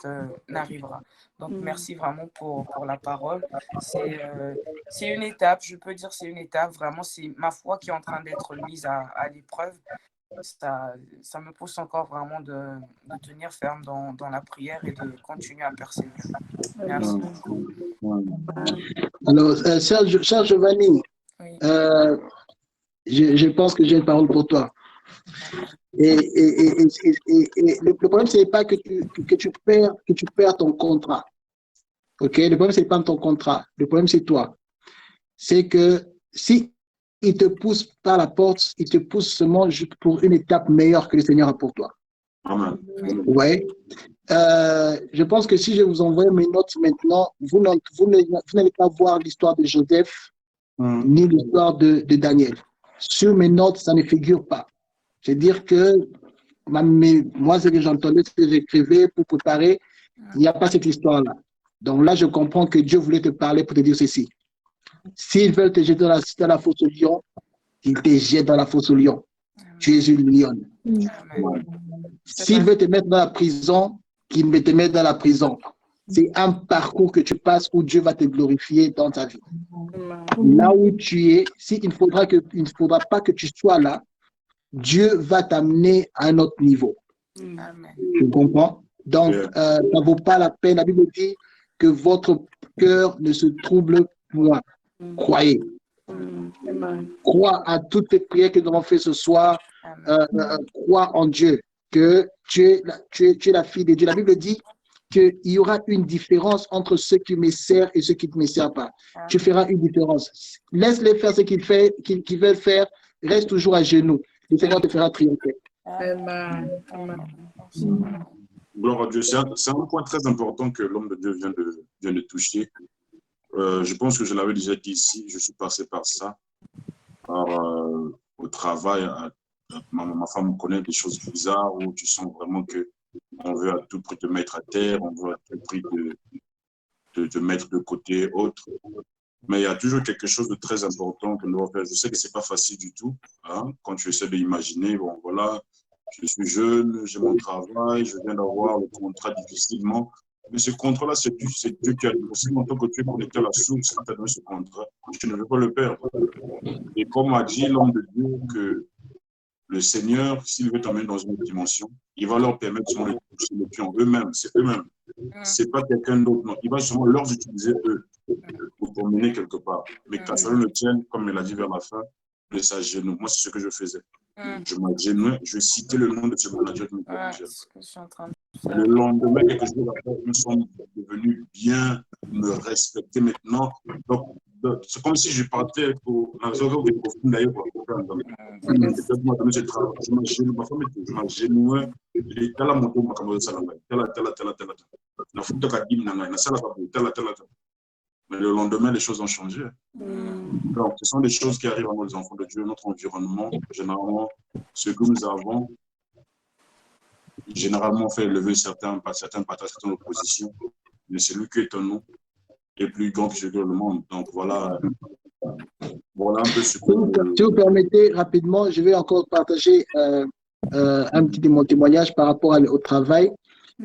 n'arrivera. Donc, merci vraiment pour la parole. C'est une étape, je peux dire c'est une étape. Vraiment, c'est ma foi qui est en train d'être mise à l'épreuve. Ça me pousse encore vraiment de tenir ferme dans la prière et de continuer à persévérer. Merci beaucoup. Alors, Serge Giovanni, Oui. je pense que j'ai une parole pour toi. Et le problème, ce n'est pas que tu perds ton contrat. OK? Le problème, ce n'est pas ton contrat. Le problème, c'est toi. C'est que si il te pousse par la porte, il te pousse seulement pour une étape meilleure que le Seigneur a pour toi. Amen. Ouais. Je pense que si je vous envoie mes notes maintenant, vous n'allez pas voir l'histoire de Joseph ni l'histoire de Daniel. Sur mes notes, ça ne figure pas. C'est-à-dire que moi, ce que j'entendais, ce que j'écrivais pour préparer, il n'y a pas cette histoire-là. Donc là, je comprends que Dieu voulait te parler pour te dire ceci. S'ils veulent te jeter dans la fosse au lion, ils te jettent dans la fosse au lion. Tu es une lionne. S'ils veulent te mettre dans la prison, qu'ils te mettent dans la prison. C'est un parcours que tu passes où Dieu va te glorifier dans ta vie. Là où tu es, il ne faudra pas que tu sois là, Dieu va t'amener à un autre niveau. Tu comprends? Donc, ça ne vaut pas la peine. La Bible dit que votre cœur ne se trouble point. Croyez. Crois à toutes les prières que nous avons faites ce soir. Crois en Dieu, que tu es la fille de Dieu. La Bible dit qu'il y aura une différence entre ceux qui me servent et ceux qui ne me servent pas. Tu feras une différence. Laisse-les faire ce qu'ils veulent faire. Reste toujours à genoux. Le Seigneur te fera triompher. Amen. Gloire à Dieu. C'est un point très important que l'homme de Dieu vient de toucher. Je pense que je l'avais déjà dit ici, je suis passé par ça. Au travail, ma femme connaît des choses bizarres où tu sens vraiment qu'on veut à tout prix te mettre à terre, on veut à tout prix te mettre de côté, autre. Mais il y a toujours quelque chose de très important que nous devons faire. Je sais que ce n'est pas facile du tout. Hein, quand tu essaies d'imaginer, bon voilà, je suis jeune, j'ai mon travail, je viens d'avoir le contrat difficilement. Mais ce contrat-là, c'est Dieu qui a donné. Aussi longtemps que tu es connecté à la source, qui t'a donné ce contrat, tu ne veux pas le perdre. Et comme a dit l'homme de Dieu, que le Seigneur, s'il veut t'emmener dans une autre dimension, il va leur permettre de toucher le pion eux-mêmes, c'est eux-mêmes. C'est pas quelqu'un d'autre, non. Il va sûrement leur utiliser eux pour t'emmener quelque part. Mais qu'à cela ne tienne, comme il a dit vers la fin, de sa genou. Moi, c'est ce que je faisais. Je m'agenouillais, je citais le nom de ce manager qui me corrigeait. Le lendemain, quelque chose après, nous sommes devenus bien, me respecter maintenant. Donc, c'est comme si je partais pour la zone des profils d'ailleurs pour faire un domaine. Je m'agenouillais, je la moto, ma caméra, mais le lendemain, les choses ont changé. Donc, ce sont des choses qui arrivent à nos enfants de Dieu, notre environnement. Généralement, ce que nous avons, généralement fait lever certains certaines oppositions, mais celui qui est en nous est plus grand que le monde. Donc voilà un peu ce que... Si vous permettez, rapidement, je vais encore partager un petit témoignage par rapport au travail.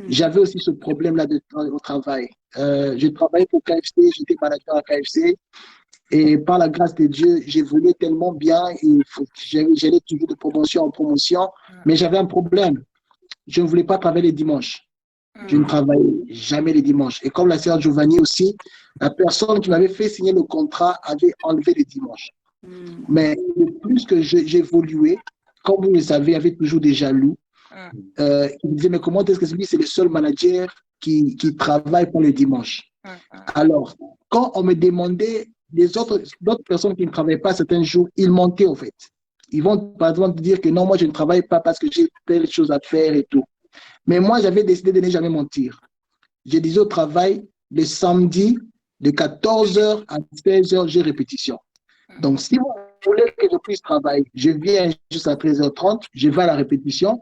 J'avais aussi ce problème-là au travail. Je travaillais pour KFC, j'étais manager à KFC. Et par la grâce de Dieu, j'évoluais tellement bien. J'allais toujours de promotion en promotion. Mais j'avais un problème. Je ne voulais pas travailler les dimanches. Je ne travaille jamais les dimanches. Et comme la sœur Giovanni aussi, la personne qui m'avait fait signer le contrat avait enlevé les dimanches. Mais le plus que j'évoluais, comme vous le savez, il y avait toujours des jaloux. Ils me disaient, mais comment est-ce que lui, c'est le seul manager qui travaille pour le dimanche? Alors, quand on me demandait, d'autres personnes qui ne travaillent pas certains jours, ils mentaient au fait. Ils vont par exemple dire que non, moi je ne travaille pas parce que j'ai telle chose à faire et tout. Mais moi, j'avais décidé de ne jamais mentir. Je disais au travail, le samedi, de 14h à 16h, j'ai répétition. Donc, si vous voulez que je puisse travailler, je viens jusqu'à 13h30, je vais à la répétition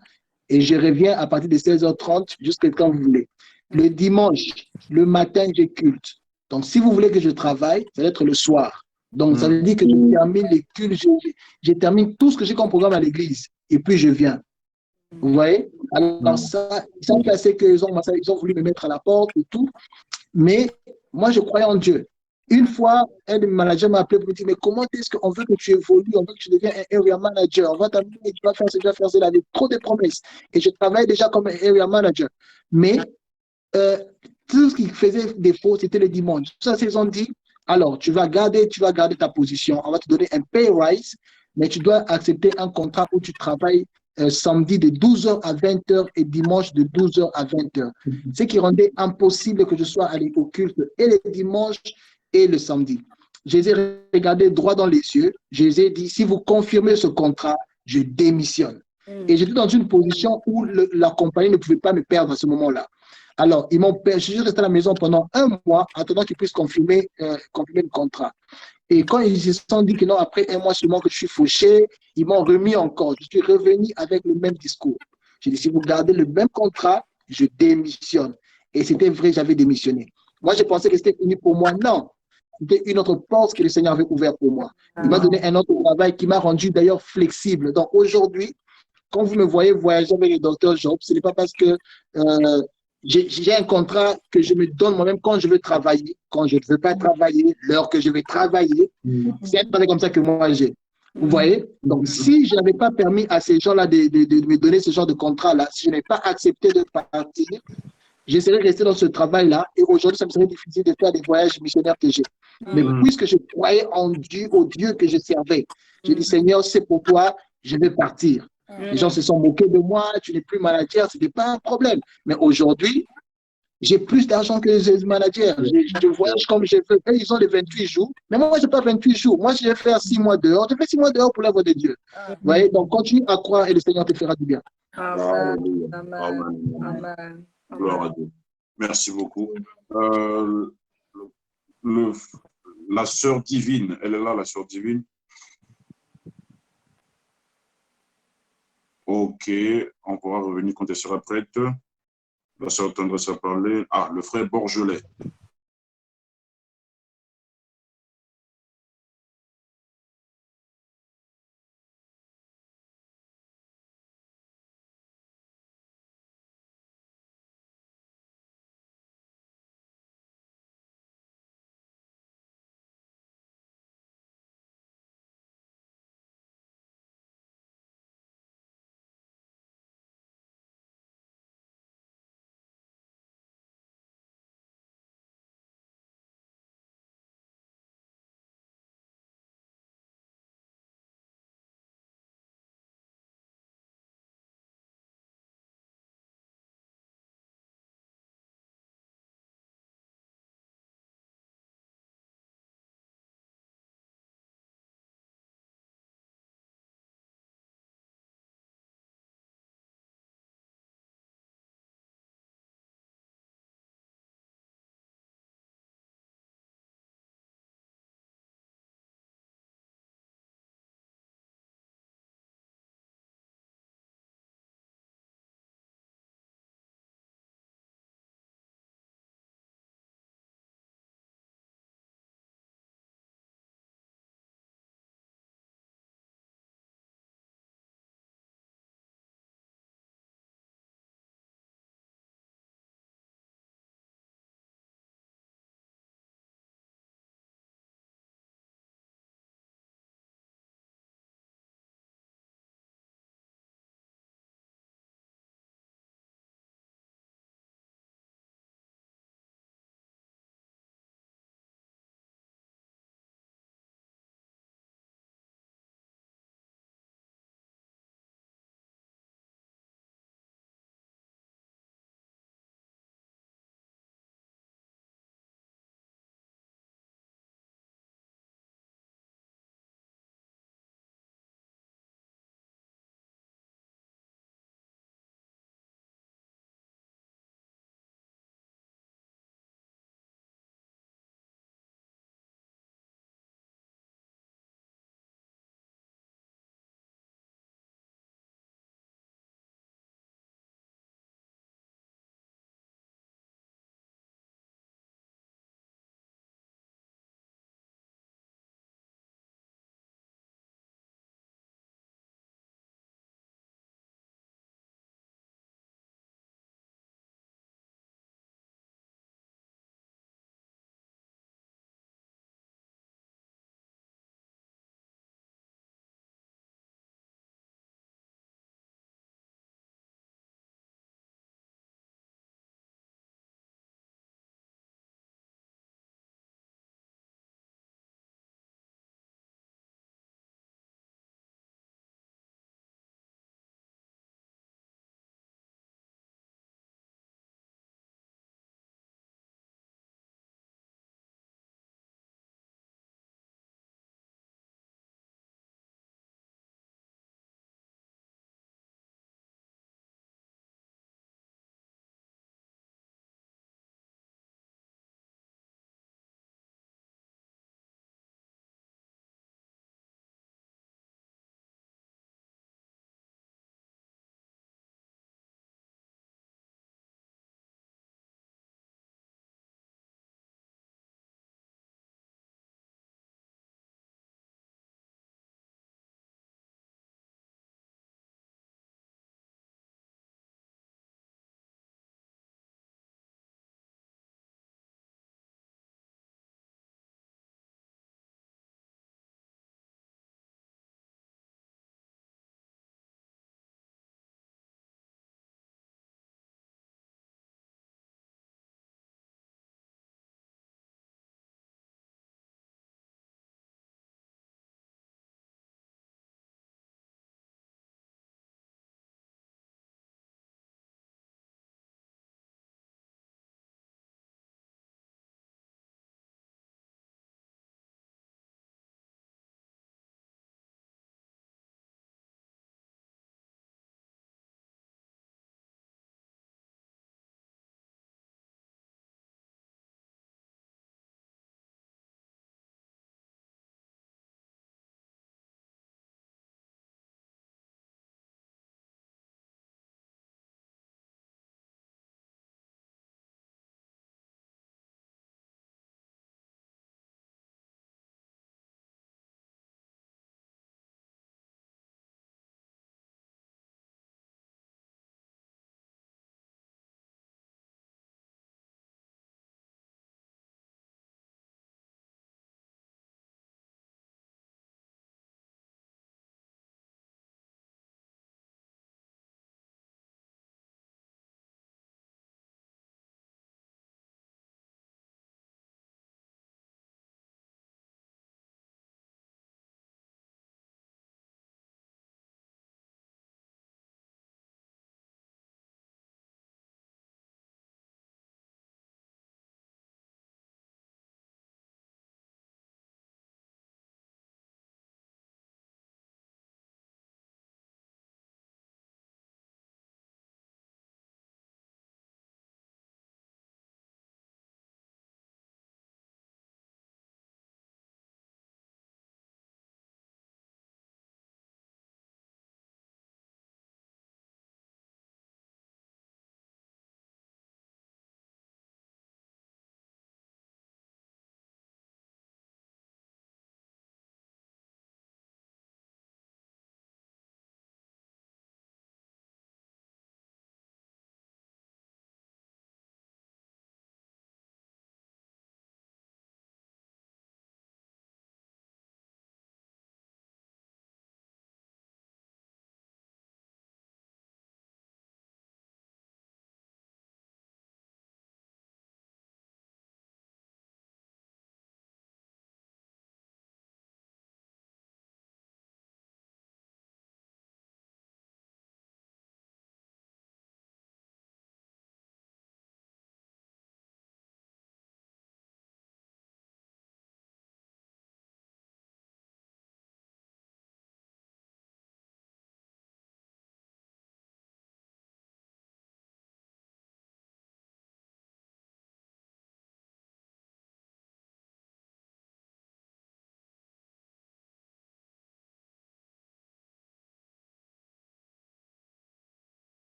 et je reviens à partir de 16h30 jusqu'à quand vous voulez. Le dimanche, le matin, j'ai culte. Donc, si vous voulez que je travaille, ça va être le soir. Donc, ça veut dire que je termine les cultes, je termine tout ce que j'ai comme programme à l'église et puis je viens. Vous voyez? Alors, ça, ils ont placé qu'ils ont voulu me mettre à la porte et tout. Mais moi, je croyais en Dieu. Une fois, un de mes managers m'a appelé pour me dire, mais comment est-ce qu'on veut que tu évolues, on veut que tu deviennes un area manager, on va t'amener, tu vas faire ce, tu vas faire cela, avec trop de promesses. Et je travaille déjà comme un area manager. Mais tout ce qui faisait défaut, c'était le dimanche. Ça, ils ont dit, alors, tu vas garder ta position, on va te donner un pay rise, mais tu dois accepter un contrat où tu travailles samedi de 12h à 20h et dimanche de 12h à 20h. Ce qui rendait impossible que je sois allé au culte et le dimanche et le samedi. Je les ai regardés droit dans les yeux. Je les ai dit, si vous confirmez ce contrat, je démissionne. Et j'étais dans une position où la compagnie ne pouvait pas me perdre à ce moment-là. Alors, je suis resté à la maison pendant 1 mois, attendant qu'ils puissent confirmer le contrat. Et quand ils se sont dit que non, après 1 mois seulement que je suis fauché, ils m'ont remis encore. Je suis revenu avec le même discours. J'ai dit, si vous gardez le même contrat, je démissionne. Et c'était vrai, j'avais démissionné. Moi, je pensais que c'était fini pour moi. Non, c'était une autre porte que le Seigneur avait ouverte pour moi. Il m'a donné un autre travail qui m'a rendu d'ailleurs flexible. Donc aujourd'hui, quand vous me voyez voyager avec le docteur Job, ce n'est pas parce que j'ai un contrat que je me donne moi-même quand je veux travailler, quand je ne veux pas travailler, l'heure que je vais travailler. C'est un travail comme ça que moi j'ai. Vous voyez? Donc, si je n'avais pas permis à ces gens-là de me donner ce genre de contrat-là, si je n'ai pas accepté de partir, je serais resté dans ce travail-là et aujourd'hui, ça me serait difficile de faire des voyages missionnaires que j'ai. Mais puisque je croyais en Dieu, au Dieu que je servais, j'ai dit, Seigneur, c'est pour toi, je vais partir. Les gens se sont moqués de moi, tu n'es plus manager, ce n'était pas un problème. Mais aujourd'hui, j'ai plus d'argent que les managers. Je voyage comme je veux. Ils ont les 28 jours. Mais moi, je n'ai pas 28 jours. Moi, je vais faire 6 mois dehors. Je fais 6 mois dehors pour l'œuvre de Dieu. Vous voyez? Donc, continue à croire et le Seigneur te fera du bien. Amen. Amen. Amen. Gloire à Dieu. Merci beaucoup. La sœur divine, elle est là, la sœur divine. Ok, on pourra revenir quand elle sera prête. La sœur tendresse à parler. Ah, le frère Borgelet.